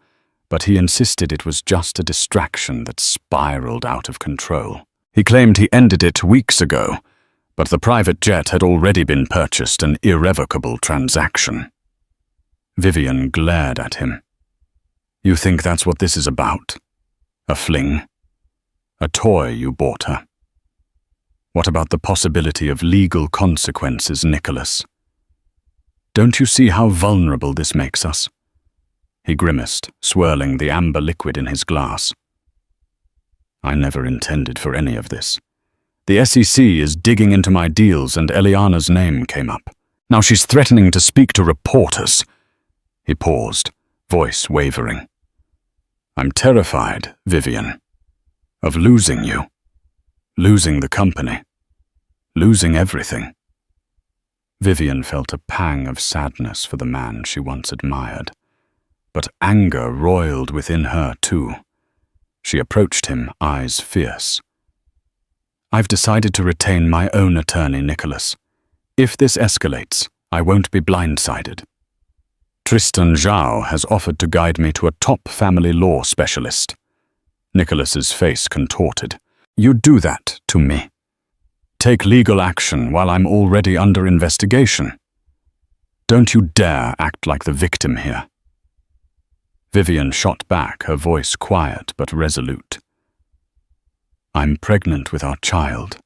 but he insisted it was just a distraction that spiraled out of control. He claimed he ended it weeks ago, but the private jet had already been purchased, an irrevocable transaction. Vivian glared at him. "You think that's what this is about? A fling? A toy you bought her? What about the possibility of legal consequences, Nicholas? Don't you see how vulnerable this makes us?" He grimaced, swirling the amber liquid in his glass. "I never intended for any of this. The SEC is digging into my deals and Eliana's name came up. Now she's threatening to speak to reporters." He paused, voice wavering. "I'm terrified, Vivian, of losing you, losing the company, losing everything." Vivian felt a pang of sadness for the man she once admired, but anger roiled within her too. She approached him, eyes fierce. "I've decided to retain my own attorney, Nicholas. If this escalates, I won't be blindsided. Tristan Zhao has offered to guide me to a top family law specialist. Nicholas's face contorted. "You'd do that to me. Take legal action while I'm already under investigation. Don't you dare act like the victim here." Vivian shot back, her voice quiet but resolute. "I'm pregnant with our child.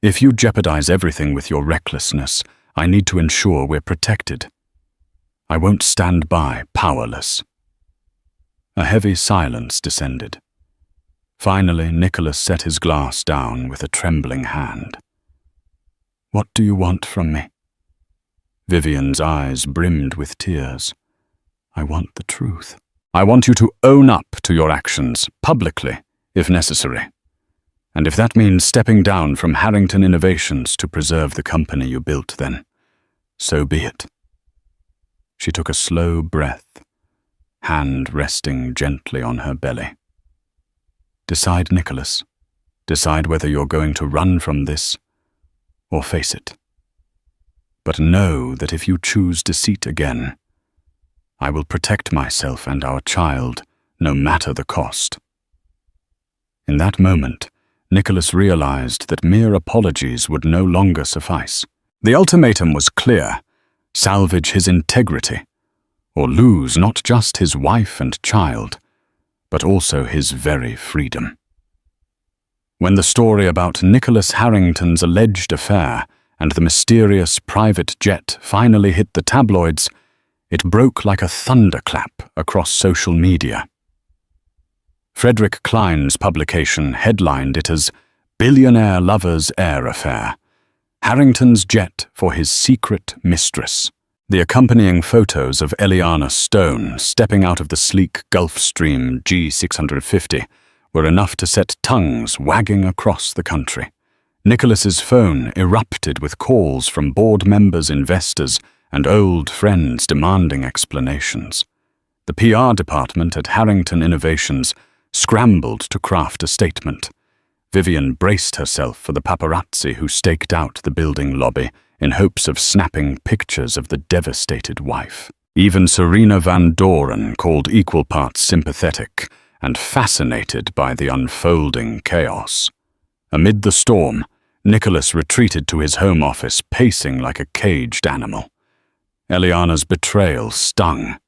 If you jeopardize everything with your recklessness, I need to ensure we're protected. I won't stand by, powerless." A heavy silence descended. Finally, Nicholas set his glass down with a trembling hand. "What do you want from me?" Vivian's eyes brimmed with tears. "I want the truth. I want you to own up to your actions, publicly, if necessary. And if that means stepping down from Harrington Innovations to preserve the company you built, then so be it." She took a slow breath, hand resting gently on her belly. "Decide, Nicholas. Decide whether you're going to run from this or face it. But know that if you choose deceit again, I will protect myself and our child, no matter the cost." In that moment, Nicholas realized that mere apologies would no longer suffice. The ultimatum was clear: salvage his integrity, or lose not just his wife and child, but also his very freedom. When the story about Nicholas Harrington's alleged affair and the mysterious private jet finally hit the tabloids, it broke like a thunderclap across social media. Frederick Klein's publication headlined it as "Billionaire Lover's Air Affair. Harrington's Jet for His Secret Mistress." The accompanying photos of Eliana Stone stepping out of the sleek Gulfstream G650 were enough to set tongues wagging across the country. Nicholas's phone erupted with calls from board members, investors, and old friends demanding explanations. The PR department at Harrington Innovations scrambled to craft a statement. Vivian braced herself for the paparazzi who staked out the building lobby in hopes of snapping pictures of the devastated wife. Even Serena Van Doren called equal parts sympathetic and fascinated by the unfolding chaos. Amid the storm, Nicholas retreated to his home office, pacing like a caged animal. Eliana's betrayal stung.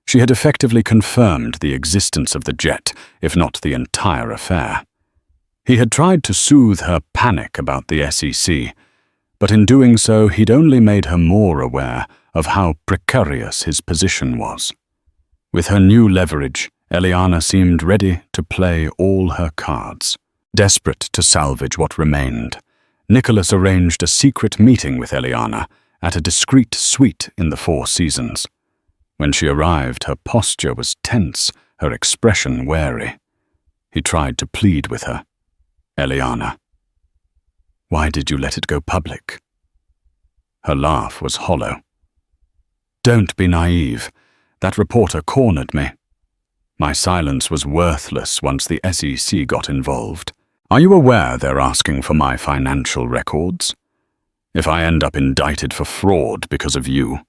She had effectively confirmed the existence of the jet, if not the entire affair. He had tried to soothe her panic about the SEC, but in doing so he'd only made her more aware of how precarious his position was. With her new leverage, Eliana seemed ready to play all her cards. Desperate to salvage what remained, Nicholas arranged a secret meeting with Eliana at a discreet suite in the Four Seasons. When she arrived, her posture was tense, her expression wary. He tried to plead with her. "Eliana, why did you let it go public?" Her laugh was hollow. "Don't be naive. That reporter cornered me. My silence was worthless once the SEC got involved. Are you aware they're asking for my financial records? If I end up indicted for fraud because of you,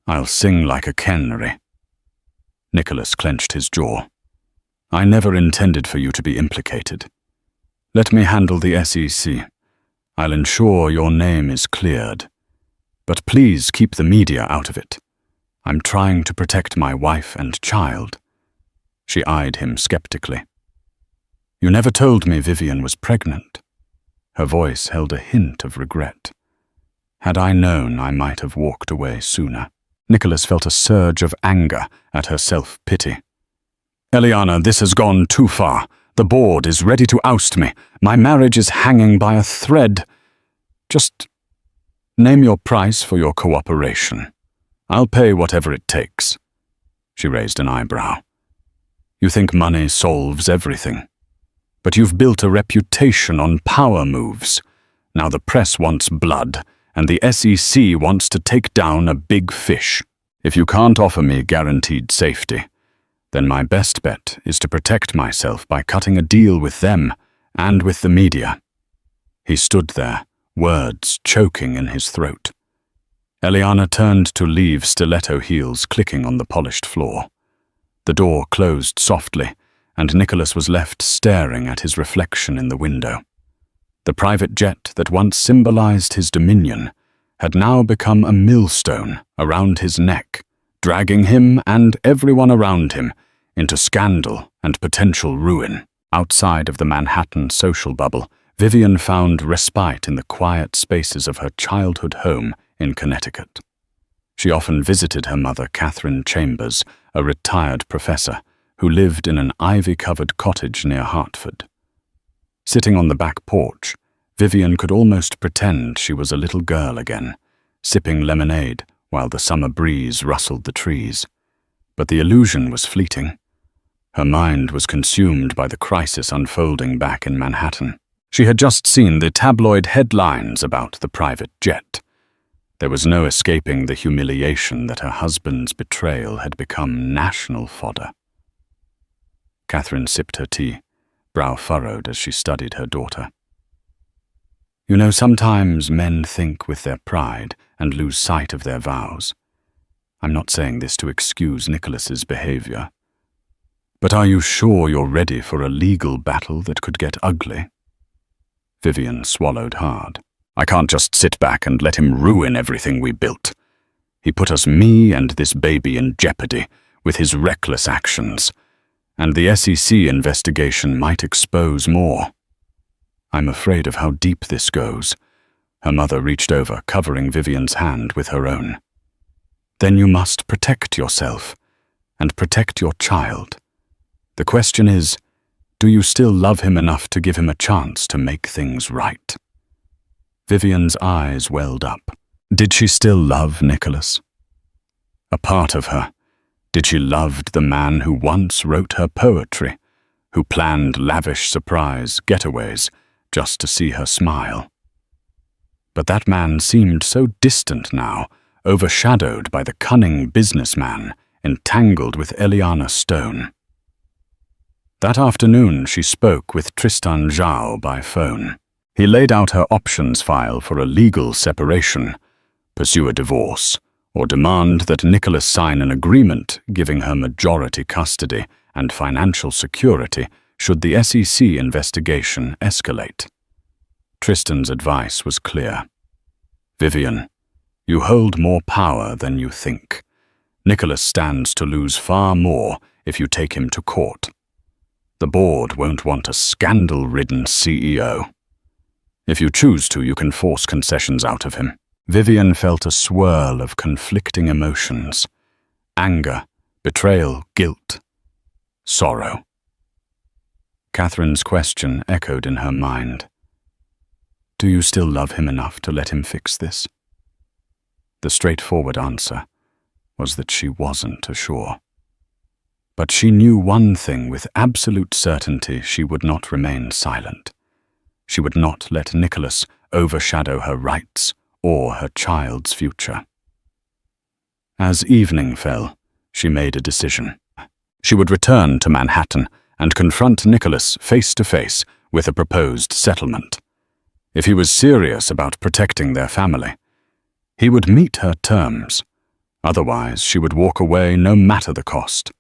I'll sing like a canary." Nicholas clenched his jaw. "I never intended for you to be implicated. Let me handle the SEC. I'll ensure your name is cleared. But please keep the media out of it. I'm trying to protect my wife and child." She eyed him skeptically. "You never told me Vivian was pregnant." Her voice held a hint of regret. "Had I known, I might have walked away sooner." Nicholas felt a surge of anger at her self-pity. "Eliana, this has gone too far. The board is ready to oust me. My marriage is hanging by a thread. Just name your price for your cooperation. I'll pay whatever it takes." She raised an eyebrow. "You think money solves everything. But you've built a reputation on power moves. Now the press wants blood, and the SEC wants to take down a big fish. If you can't offer me guaranteed safety, then my best bet is to protect myself by cutting a deal with them and with the media." He stood there, words choking in his throat. Eliana turned to leave, stiletto heels clicking on the polished floor. The door closed softly, and Nicholas was left staring at his reflection in the window. The private jet that once symbolized his dominion had now become a millstone around his neck, dragging him and everyone around him into scandal and potential ruin. Outside of the Manhattan social bubble, Vivian found respite in the quiet spaces of her childhood home in Connecticut. She often visited her mother, Catherine Chambers, a retired professor who lived in an ivy-covered cottage near Hartford. Sitting on the back porch, Vivian could almost pretend she was a little girl again, sipping lemonade while the summer breeze rustled the trees. But the illusion was fleeting. Her mind was consumed by the crisis unfolding back in Manhattan. She had just seen the tabloid headlines about the private jet. There was no escaping the humiliation that her husband's betrayal had become national fodder. Catherine sipped her tea, brow furrowed as she studied her daughter. You know, sometimes men think with their pride and lose sight of their vows. I'm not saying this to excuse Nicholas's behavior. But are you sure you're ready for a legal battle that could get ugly? Vivian swallowed hard. I can't just sit back and let him ruin everything we built. He put me and this baby in jeopardy with his reckless actions, and the SEC investigation might expose more. I'm afraid of how deep this goes. Her mother reached over, covering Vivian's hand with her own. Then you must protect yourself and protect your child. The question is, do you still love him enough to give him a chance to make things right? Vivian's eyes welled up. Did she still love Nicholas? A part of her. Did she love the man who once wrote her poetry, who planned lavish surprise getaways just to see her smile? But that man seemed so distant now, overshadowed by the cunning businessman entangled with Eliana Stone. That afternoon she spoke with Tristan Zhao by phone. He laid out her options file for a legal separation, pursue a divorce, or demand that Nicholas sign an agreement giving her majority custody and financial security should the SEC investigation escalate. Tristan's advice was clear. Vivian, you hold more power than you think. Nicholas stands to lose far more if you take him to court. The board won't want a scandal-ridden CEO. If you choose to, you can force concessions out of him. Vivian felt a swirl of conflicting emotions. Anger, betrayal, guilt, sorrow. Catherine's question echoed in her mind. Do you still love him enough to let him fix this? The straightforward answer was that she wasn't sure. But she knew one thing with absolute certainty: she would not remain silent. She would not let Nicholas overshadow her rights or her child's future. As evening fell, she made a decision. She would return to Manhattan and confront Nicholas face to face with a proposed settlement. If he was serious about protecting their family, he would meet her terms. Otherwise, she would walk away no matter the cost.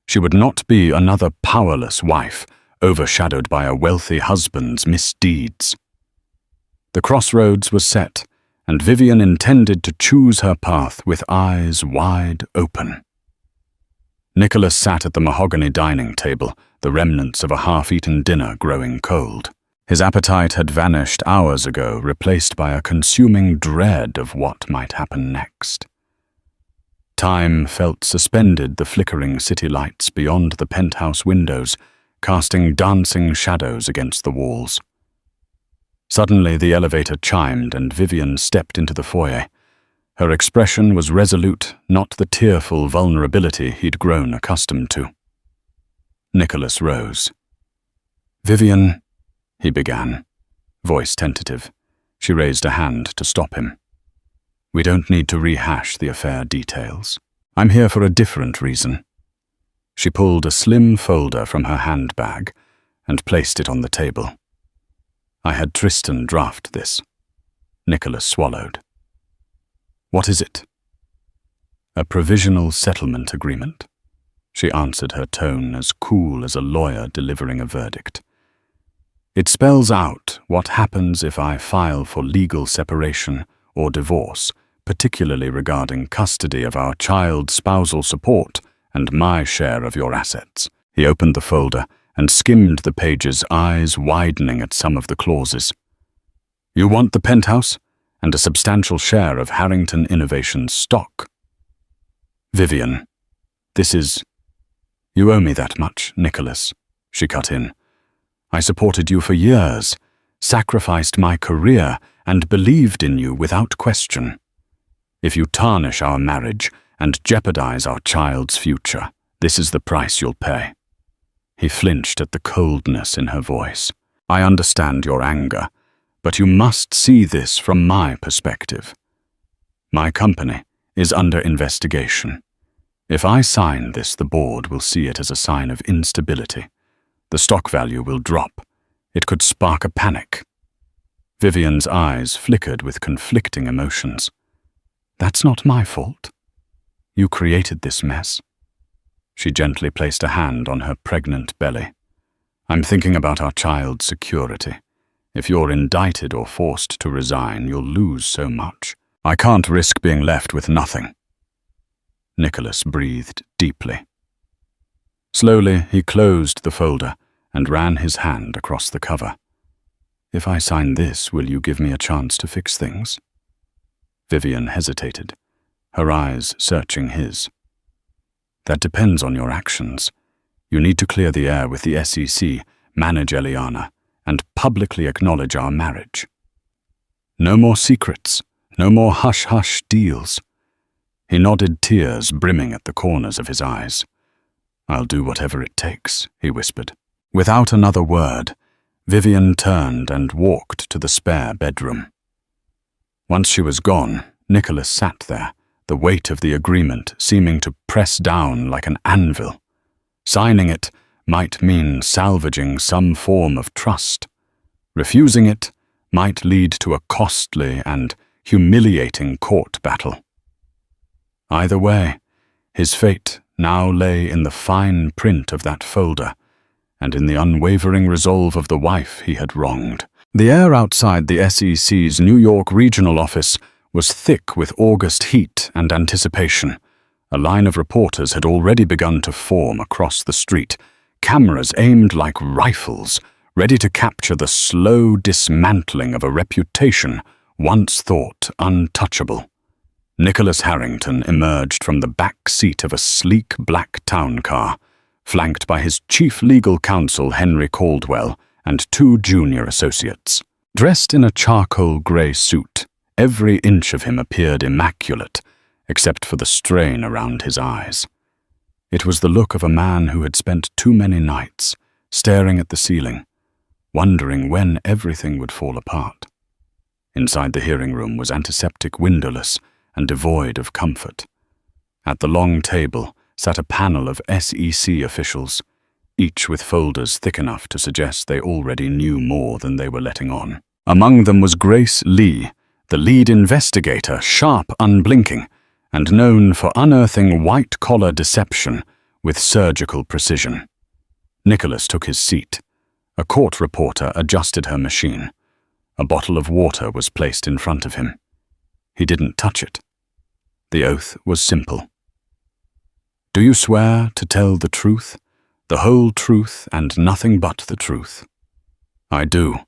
She would not be another powerless wife, overshadowed by a wealthy husband's misdeeds. The crossroads was set, and Vivian intended to choose her path with eyes wide open. Nicholas sat at the mahogany dining table, the remnants of a half-eaten dinner growing cold. His appetite had vanished hours ago, replaced by a consuming dread of what might happen next. Time felt suspended, the flickering city lights beyond the penthouse windows, casting dancing shadows against the walls. Suddenly the elevator chimed and Vivian stepped into the foyer. Her expression was resolute, not the tearful vulnerability he'd grown accustomed to. Nicholas rose. Vivian, he began, voice tentative. She raised a hand to stop him. We don't need to rehash the affair details. I'm here for a different reason. She pulled a slim folder from her handbag and placed it on the table. I had Tristan draft this. Nicholas swallowed. What is it? A provisional settlement agreement. she answered, her tone as cool as a lawyer delivering a verdict. It spells out what happens if I file for legal separation or divorce, particularly regarding custody of our child's spousal support and my share of your assets. He opened the folder and skimmed the pages, eyes widening at some of the clauses. You want the penthouse and a substantial share of Harrington Innovations stock. Vivian, this is... You owe me that much, Nicholas, she cut in. I supported you for years, sacrificed my career, and believed in you without question. If you tarnish our marriage and jeopardize our child's future, this is the price you'll pay. He flinched at the coldness in her voice. I understand your anger, but you must see this from my perspective. My company is under investigation. If I sign this, the board will see it as a sign of instability. The stock value will drop. It could spark a panic. Vivian's eyes flickered with conflicting emotions. That's not my fault. You created this mess. She gently placed a hand on her pregnant belly. I'm thinking about our child's security. If you're indicted or forced to resign, you'll lose so much. I can't risk being left with nothing. Nicholas breathed deeply. Slowly, he closed the folder and ran his hand across the cover. If I sign this, will you give me a chance to fix things? Vivian hesitated, her eyes searching his. That depends on your actions. You need to clear the air with the SEC, manage Eliana, and publicly acknowledge our marriage. No more secrets, no more hush-hush deals. He nodded, tears brimming at the corners of his eyes. I'll do whatever it takes, he whispered. Without another word, Vivian turned and walked to the spare bedroom. Once she was gone, Nicholas sat there, the weight of the agreement seeming to press down like an anvil. Signing it might mean salvaging some form of trust. Refusing it might lead to a costly and humiliating court battle. Either way, his fate now lay in the fine print of that folder, and in the unwavering resolve of the wife he had wronged. The air outside the SEC's New York regional office was thick with August heat and anticipation. A line of reporters had already begun to form across the street, cameras aimed like rifles, ready to capture the slow dismantling of a reputation once thought untouchable. Nicholas Harrington emerged from the back seat of a sleek black town car, flanked by his chief legal counsel Henry Caldwell and 2 junior associates. Dressed in a charcoal grey suit, every inch of him appeared immaculate, except for the strain around his eyes. It was the look of a man who had spent too many nights staring at the ceiling, wondering when everything would fall apart. Inside the hearing room was antiseptic windowless and devoid of comfort. At the long table sat a panel of SEC officials, each with folders thick enough to suggest they already knew more than they were letting on. Among them was Grace Lee, the lead investigator, sharp, unblinking, and known for unearthing white-collar deception with surgical precision. Nicholas took his seat. A court reporter adjusted her machine. A bottle of water was placed in front of him. He didn't touch it. The oath was simple. Do you swear to tell the truth, the whole truth, and nothing but the truth? I do,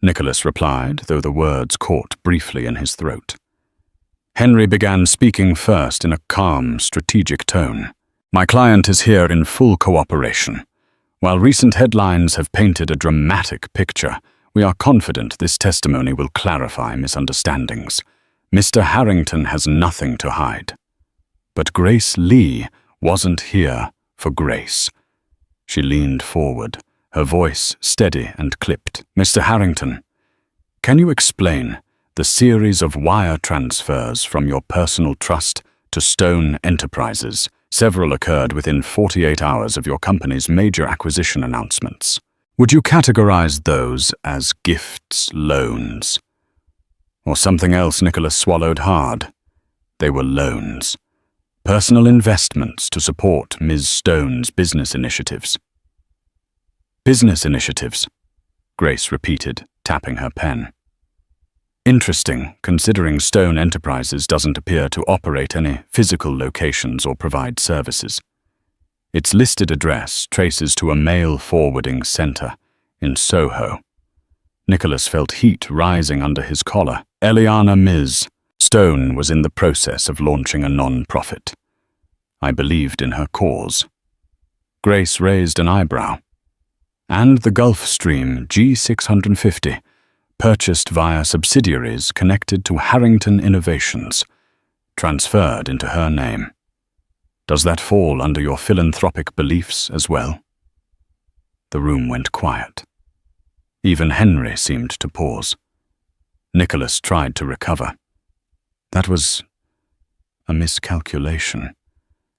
Nicholas replied, though the words caught briefly in his throat. Henry began speaking first in a calm, strategic tone. My client is here in full cooperation. While recent headlines have painted a dramatic picture, we are confident this testimony will clarify misunderstandings. Mr. Harrington has nothing to hide. But Grace Lee wasn't here for Grace. She leaned forward, her voice steady and clipped. Mr. Harrington, can you explain the series of wire transfers from your personal trust to Stone Enterprises? Several occurred within 48 hours of your company's major acquisition announcements. Would you categorize those as gifts, loans? Or something else? Nicholas swallowed hard. They were loans. Personal investments to support Ms. Stone's business initiatives. Business initiatives, Grace repeated, tapping her pen. Interesting, considering Stone Enterprises doesn't appear to operate any physical locations or provide services. Its listed address traces to a mail forwarding center in Soho. Nicholas felt heat rising under his collar. Eliana Ms. Stone was in the process of launching a non-profit. I believed in her cause. Grace raised an eyebrow. And the Gulf Stream G650, purchased via subsidiaries connected to Harrington Innovations, transferred into her name. Does that fall under your philanthropic beliefs as well? The room went quiet. Even Henry seemed to pause. Nicholas tried to recover. That was a miscalculation.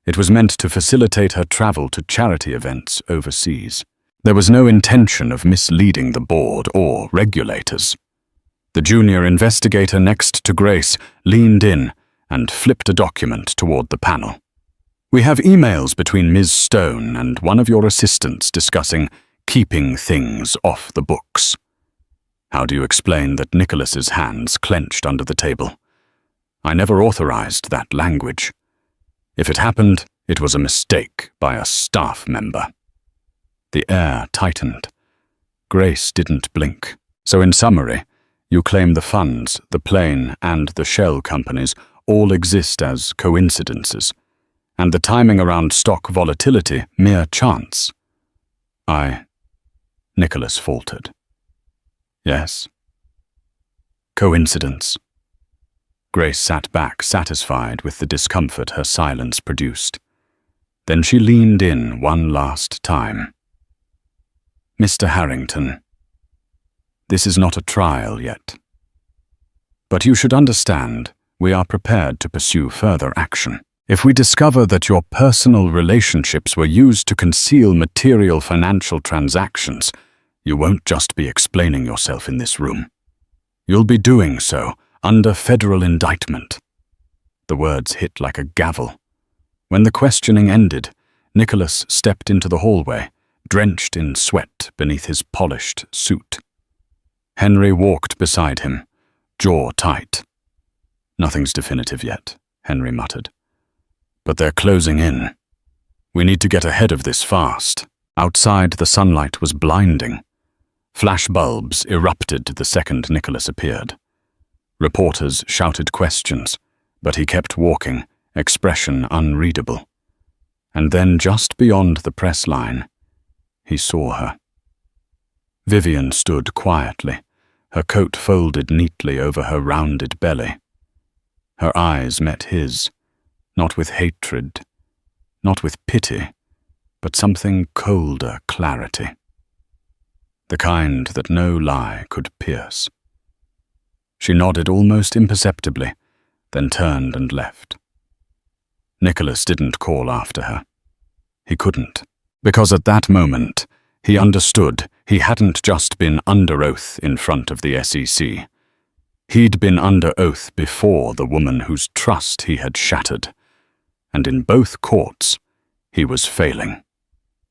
It was meant to facilitate her travel to charity events overseas. There was no intention of misleading the board or regulators. The junior investigator next to Grace leaned in and flipped a document toward the panel. We have emails between Ms. Stone and one of your assistants discussing keeping things off the books. How do you explain that Nicholas's hands clenched under the table? I never authorized that language. If it happened, it was a mistake by a staff member. The air tightened. Grace didn't blink. So in summary, you claim the funds, the plane, and the shell companies all exist as coincidences, and the timing around stock volatility mere chance. Nicholas faltered. Yes. Coincidence. Grace sat back, satisfied with the discomfort her silence produced. Then she leaned in one last time. Mr. Harrington, this is not a trial yet. But you should understand, we are prepared to pursue further action. If we discover that your personal relationships were used to conceal material financial transactions, you won't just be explaining yourself in this room. You'll be doing so under federal indictment. The words hit like a gavel. When the questioning ended, Nicholas stepped into the hallway, drenched in sweat beneath his polished suit. Henry walked beside him, jaw tight. Nothing's definitive yet, Henry muttered. But they're closing in. We need to get ahead of this fast. Outside, the sunlight was blinding. Flash bulbs erupted the second Nicholas appeared. Reporters shouted questions, but he kept walking, expression unreadable. And then, just beyond the press line, he saw her. Vivian stood quietly, her coat folded neatly over her rounded belly. Her eyes met his, not with hatred, not with pity, but something colder clarity. The kind that no lie could pierce. She nodded almost imperceptibly, then turned and left. Nicholas didn't call after her. He couldn't, because at that moment, he understood he hadn't just been under oath in front of the SEC. He'd been under oath before the woman whose trust he had shattered, and in both courts, he was failing.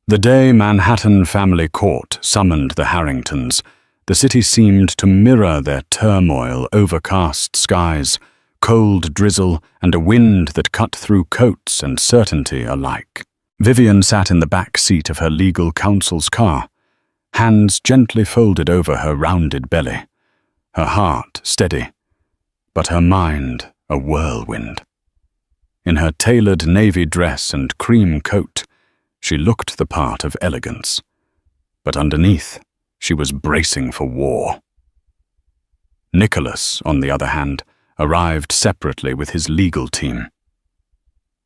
The day Manhattan Family Court summoned the Harringtons, the city seemed to mirror their turmoil, overcast skies, cold drizzle, and a wind that cut through coats and certainty alike. Vivian sat in the back seat of her legal counsel's car, hands gently folded over her rounded belly, her heart steady, but her mind a whirlwind. In her tailored navy dress and cream coat, she looked the part of elegance, but underneath, she was bracing for war. Nicholas, on the other hand, arrived separately with his legal team.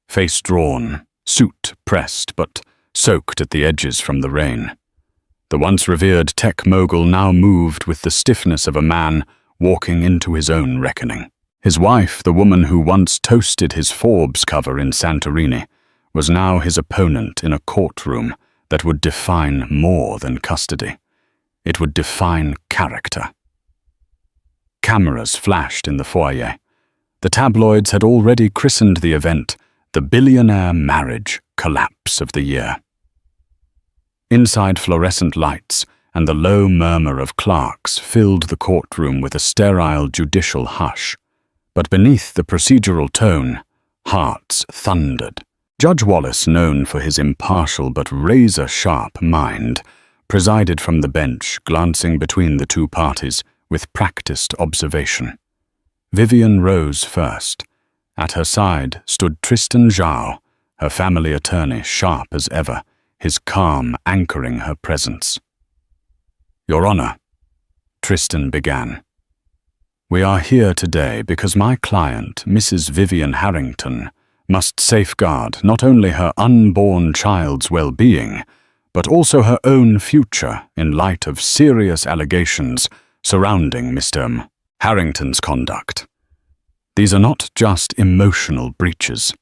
Face drawn, suit pressed but soaked at the edges from the rain. The once revered tech mogul now moved with the stiffness of a man walking into his own reckoning. His wife, the woman who once toasted his Forbes cover in Santorini, was now his opponent in a courtroom that would define more than custody. It would define character. Cameras flashed in the foyer. The tabloids had already christened the event the billionaire marriage collapse of the year. Inside, fluorescent lights and the low murmur of clerks filled the courtroom with a sterile judicial hush. But beneath the procedural tone, hearts thundered. Judge Wallace, known for his impartial but razor-sharp mind, presided from the bench, glancing between the two parties with practiced observation. Vivian rose first. At her side stood Tristan Zhao, her family attorney, sharp as ever, his calm anchoring her presence. "Your Honor," Tristan began, "we are here today because my client, Mrs. Vivian Harrington, must safeguard not only her unborn child's well-being, but also her own future in light of serious allegations surrounding Mr. Harrington's conduct. These are not just emotional breaches.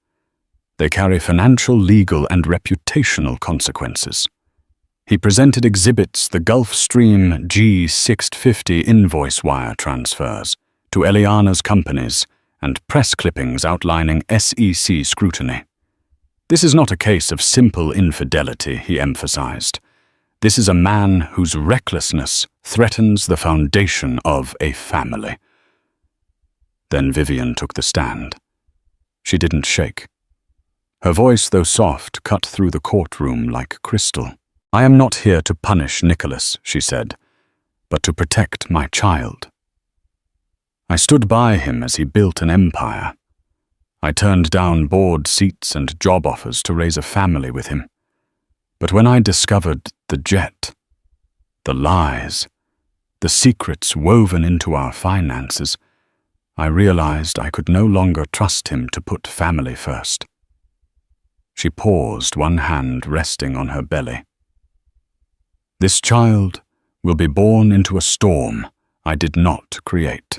They carry financial, legal, and reputational consequences. He presented exhibits, the Gulfstream G650 invoice wire transfers to Eliana's companies, and press clippings outlining SEC scrutiny. This is not a case of simple infidelity, he emphasized. This is a man whose recklessness threatens the foundation of a family. Then Vivian took the stand. She didn't shake. Her voice, though soft, cut through the courtroom like crystal. "I am not here to punish Nicholas," she said, "but to protect my child. I stood by him as he built an empire. I turned down board seats and job offers to raise a family with him. But when I discovered the jet, the lies, the secrets woven into our finances, I realized I could no longer trust him to put family first." She paused, one hand resting on her belly. "This child will be born into a storm I did not create.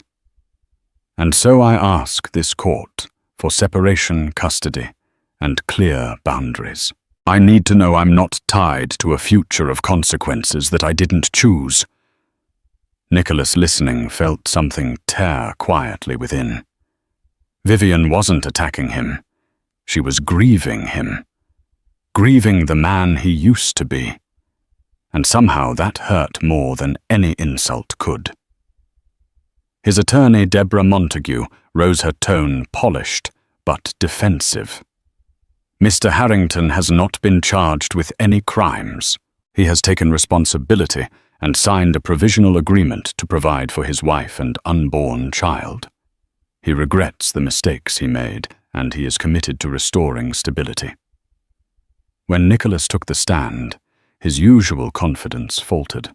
And so I ask this court for separation custody and clear boundaries. I need to know I'm not tied to a future of consequences that I didn't choose." Nicholas, listening, felt something tear quietly within. Vivian wasn't attacking him. She was grieving him. Grieving the man he used to be. And somehow that hurt more than any insult could. His attorney, Deborah Montague, rose, her tone polished but defensive. "Mr. Harrington has not been charged with any crimes. He has taken responsibility and signed a provisional agreement to provide for his wife and unborn child. He regrets the mistakes he made, and he is committed to restoring stability." When Nicholas took the stand, his usual confidence faltered.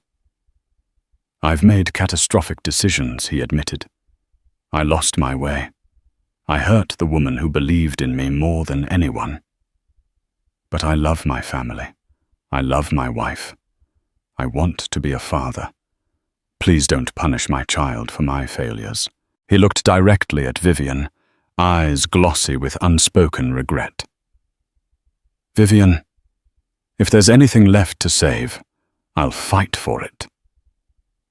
"I've made catastrophic decisions," he admitted. "I lost my way. I hurt the woman who believed in me more than anyone. But I love my family. I love my wife. I want to be a father. Please don't punish my child for my failures." He looked directly at Vivian, eyes glossy with unspoken regret. "Vivian, if there's anything left to save, I'll fight for it."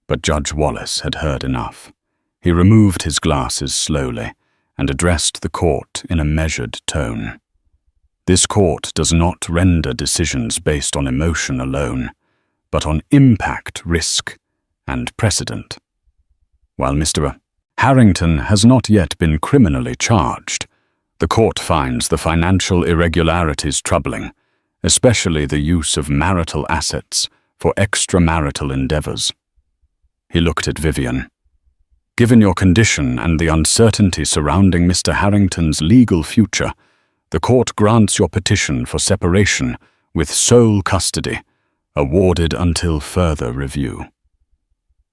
But Judge Wallace had heard enough. He removed his glasses slowly and addressed the court in a measured tone. "This court does not render decisions based on emotion alone, but on impact, risk, and precedent. While Mr. Harrington has not yet been criminally charged, the court finds the financial irregularities troubling, especially the use of marital assets for extramarital endeavors." He looked at Vivian. "Given your condition and the uncertainty surrounding Mr. Harrington's legal future, the court grants your petition for separation with sole custody, awarded until further review."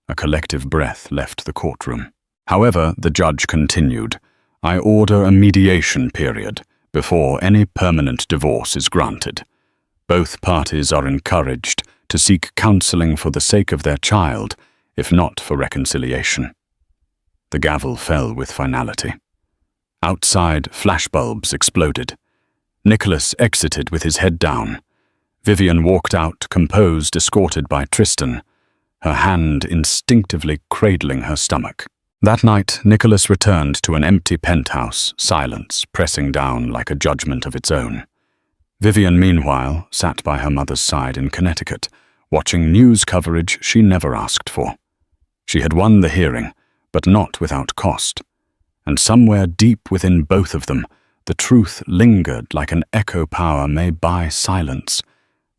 A collective breath left the courtroom. "However," the judge continued, "I order a mediation period before any permanent divorce is granted. Both parties are encouraged to seek counseling for the sake of their child, if not for reconciliation." The gavel fell with finality. Outside, flashbulbs exploded. Nicholas exited with his head down. Vivian walked out, composed, escorted by Tristan, her hand instinctively cradling her stomach. That night, Nicholas returned to an empty penthouse, silence pressing down like a judgment of its own. Vivian, meanwhile, sat by her mother's side in Connecticut, watching news coverage she never asked for. She had won the hearing, but not without cost. And somewhere deep within both of them, the truth lingered like an echo power may buy silence,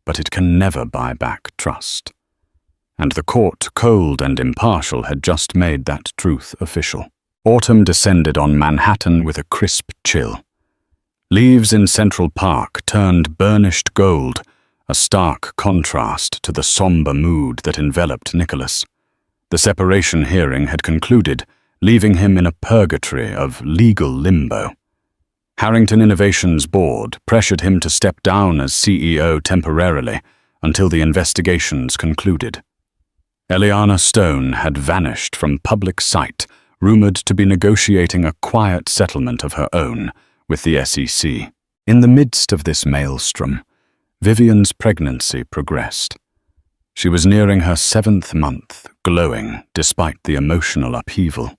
but it can never buy back trust. And the court, cold and impartial, had just made that truth official. Autumn descended on Manhattan with a crisp chill. Leaves in Central Park turned burnished gold, a stark contrast to the somber mood that enveloped Nicholas. The separation hearing had concluded, leaving him in a purgatory of legal limbo. Harrington Innovations' board pressured him to step down as CEO temporarily until the investigations concluded. Eliana Stone had vanished from public sight, rumored to be negotiating a quiet settlement of her own with the SEC. In the midst of this maelstrom, Vivian's pregnancy progressed. She was nearing her 7th month, glowing despite the emotional upheaval.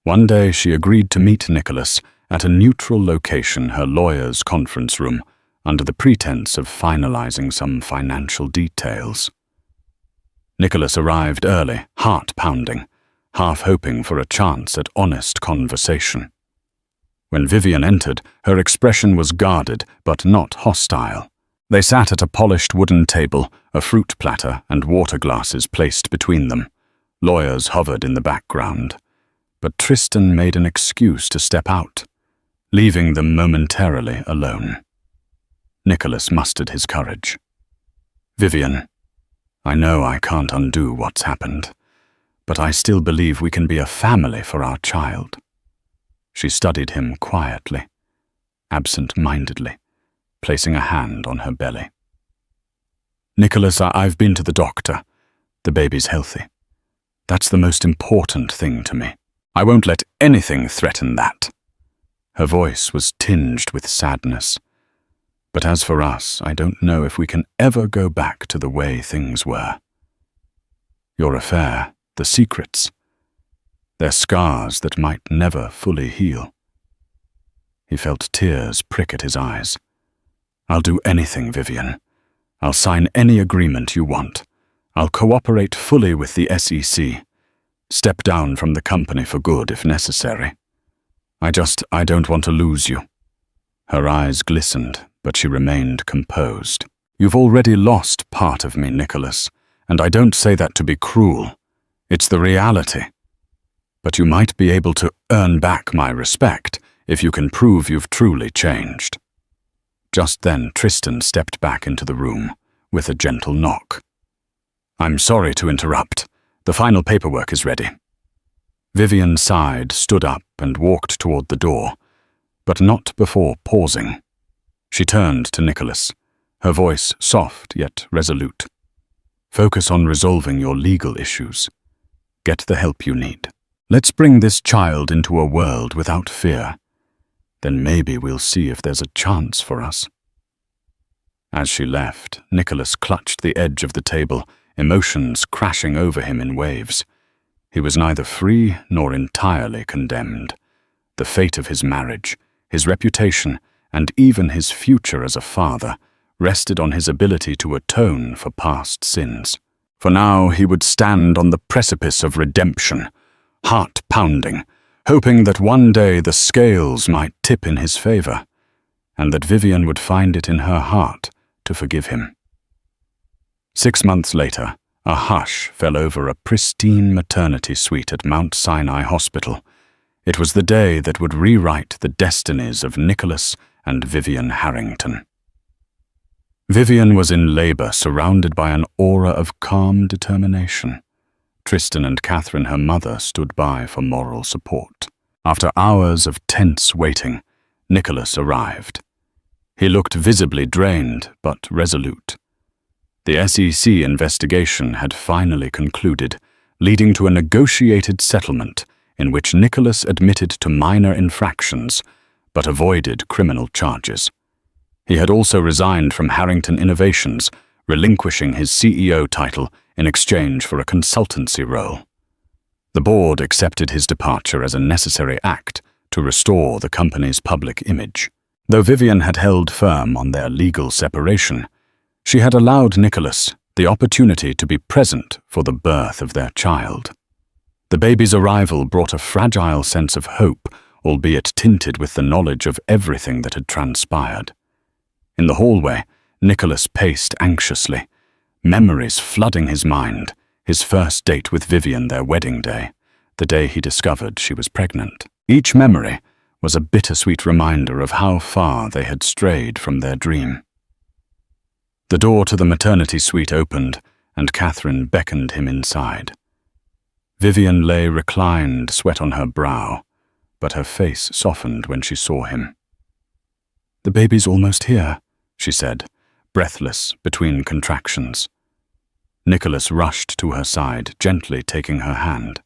One day she agreed to meet Nicholas at a neutral location, her lawyer's conference room, under the pretense of finalizing some financial details. Nicholas arrived early, heart-pounding, half hoping for a chance at honest conversation. When Vivian entered, her expression was guarded but not hostile. They sat at a polished wooden table, a fruit platter and water glasses placed between them. Lawyers hovered in the background. But Tristan made an excuse to step out, leaving them momentarily alone. Nicholas mustered his courage. "Vivian, I know I can't undo what's happened, but I still believe we can be a family for our child." She studied him quietly, absent-mindedly, placing a hand on her belly. "Nicholas, I've been to the doctor. The baby's healthy. That's the most important thing to me. I won't let anything threaten that." Her voice was tinged with sadness. "But as for us, I don't know if we can ever go back to the way things were. Your affair, the secrets, they're scars that might never fully heal." He felt tears prick at his eyes. "I'll do anything, Vivian. I'll sign any agreement you want. I'll cooperate fully with the SEC. Step down from the company for good if necessary. I don't want to lose you." Her eyes glistened, but she remained composed. "You've already lost part of me, Nicholas, and I don't say that to be cruel. It's the reality. But you might be able to earn back my respect if you can prove you've truly changed." Just then, Tristan stepped back into the room with a gentle knock. "I'm sorry to interrupt. The final paperwork is ready." Vivian sighed, stood up, and walked toward the door, but not before pausing. She turned to Nicholas, her voice soft yet resolute. "Focus on resolving your legal issues. Get the help you need. Let's bring this child into a world without fear. Then maybe we'll see if there's a chance for us." As she left, Nicholas clutched the edge of the table, emotions crashing over him in waves. He was neither free nor entirely condemned. The fate of his marriage, his reputation, and even his future as a father rested on his ability to atone for past sins. For now he would stand on the precipice of redemption, heart-pounding, hoping that one day the scales might tip in his favor, and that Vivian would find it in her heart to forgive him. 6 months later, a hush fell over a pristine maternity suite at Mount Sinai Hospital. It was the day that would rewrite the destinies of Nicholas and Vivian Harrington. Vivian was in labor, surrounded by an aura of calm determination. Tristan and Catherine, her mother, stood by for moral support. After hours of tense waiting, Nicholas arrived. He looked visibly drained, but resolute. The SEC investigation had finally concluded, leading to a negotiated settlement in which Nicholas admitted to minor infractions, but avoided criminal charges. He had also resigned from Harrington Innovations, relinquishing his CEO title in exchange for a consultancy role. The board accepted his departure as a necessary act to restore the company's public image. Though Vivian had held firm on their legal separation, she had allowed Nicholas the opportunity to be present for the birth of their child. The baby's arrival brought a fragile sense of hope, albeit tinted with the knowledge of everything that had transpired. In the hallway, Nicholas paced anxiously, memories flooding his mind, his first date with Vivian, their wedding day, the day he discovered she was pregnant. Each memory was a bittersweet reminder of how far they had strayed from their dream. The door to the maternity suite opened, and Catherine beckoned him inside. Vivian lay reclined, sweat on her brow, but her face softened when she saw him. "The baby's almost here," she said, breathless between contractions. Nicholas rushed to her side, gently taking her hand.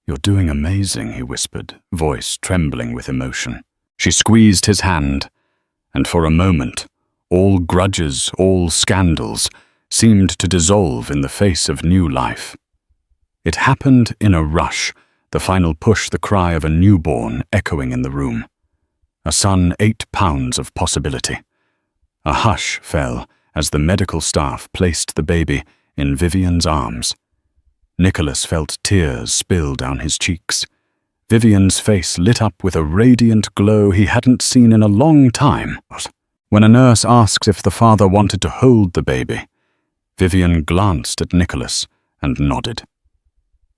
"You're doing amazing," he whispered, voice trembling with emotion. She squeezed his hand, and for a moment, all grudges, all scandals, seemed to dissolve in the face of new life. It happened in a rush, the final push, the cry of a newborn echoing in the room. A son 8 pounds of possibility. A hush fell as the medical staff placed the baby in Vivian's arms. Nicholas felt tears spill down his cheeks. Vivian's face lit up with a radiant glow he hadn't seen in a long time. When a nurse asked if the father wanted to hold the baby, Vivian glanced at Nicholas and nodded.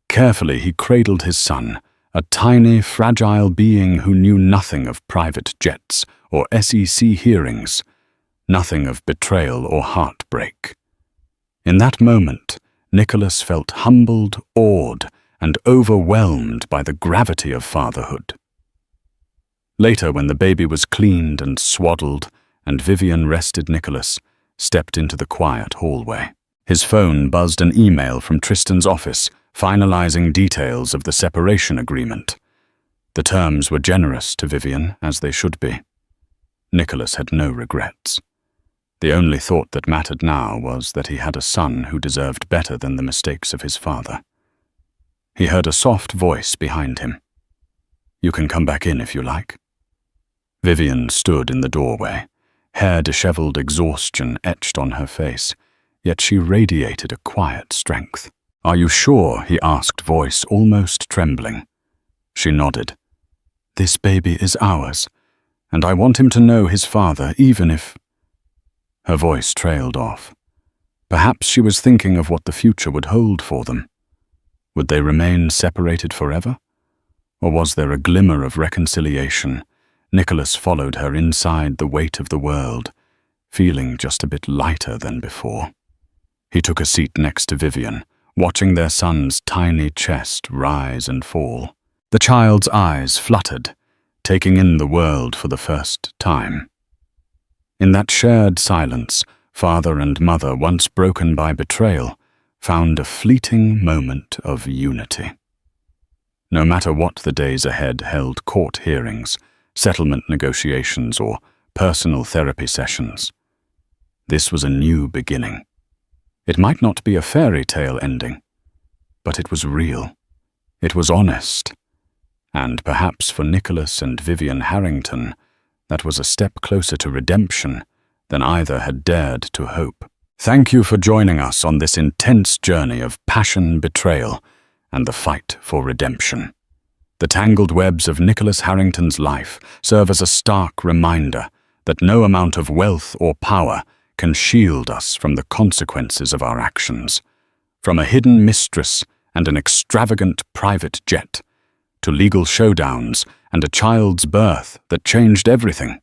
Carefully, he cradled his son, a tiny, fragile being who knew nothing of private jets or SEC hearings, nothing of betrayal or heartbreak. In that moment, Nicholas felt humbled, awed, and overwhelmed by the gravity of fatherhood. Later, when the baby was cleaned and swaddled, and Vivian rested Nicholas, stepped into the quiet hallway. His phone buzzed an email from Tristan's office, finalizing details of the separation agreement. The terms were generous to Vivian, as they should be. Nicholas had no regrets. The only thought that mattered now was that he had a son who deserved better than the mistakes of his father. He heard a soft voice behind him. "You can come back in if you like." Vivian stood in the doorway, hair disheveled, exhaustion etched on her face, yet she radiated a quiet strength. "Are you sure?" he asked, voice almost trembling. She nodded. "This baby is ours, and I want him to know his father, even if—" Her voice trailed off. Perhaps she was thinking of what the future would hold for them. Would they remain separated forever? Or was there a glimmer of reconciliation? Nicholas followed her inside the weight of the world, feeling just a bit lighter than before. He took a seat next to Vivian, watching their son's tiny chest rise and fall. The child's eyes fluttered, taking in the world for the first time. In that shared silence, father and mother, once broken by betrayal, found a fleeting moment of unity. No matter what the days ahead held, court hearings, settlement negotiations, or personal therapy sessions, this was a new beginning. It might not be a fairy tale ending, but it was real. It was honest. And perhaps for Nicholas and Vivian Harrington, that was a step closer to redemption than either had dared to hope. Thank you for joining us on this intense journey of passion, betrayal, and the fight for redemption. The tangled webs of Nicholas Harrington's life serve as a stark reminder that no amount of wealth or power can shield us from the consequences of our actions. From a hidden mistress and an extravagant private jet, to legal showdowns and a child's birth that changed everything.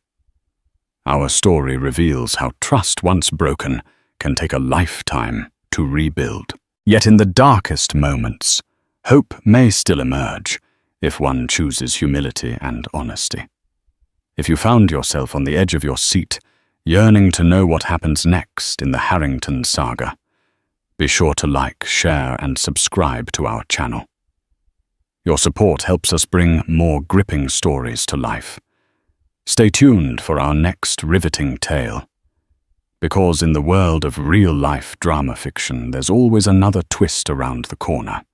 Our story reveals how trust once broken can take a lifetime to rebuild. Yet in the darkest moments, hope may still emerge if one chooses humility and honesty. If you found yourself on the edge of your seat, yearning to know what happens next in the Harrington saga, be sure to like, share, and subscribe to our channel. Your support helps us bring more gripping stories to life. Stay tuned for our next riveting tale, because in the world of real-life drama fiction, there's always another twist around the corner.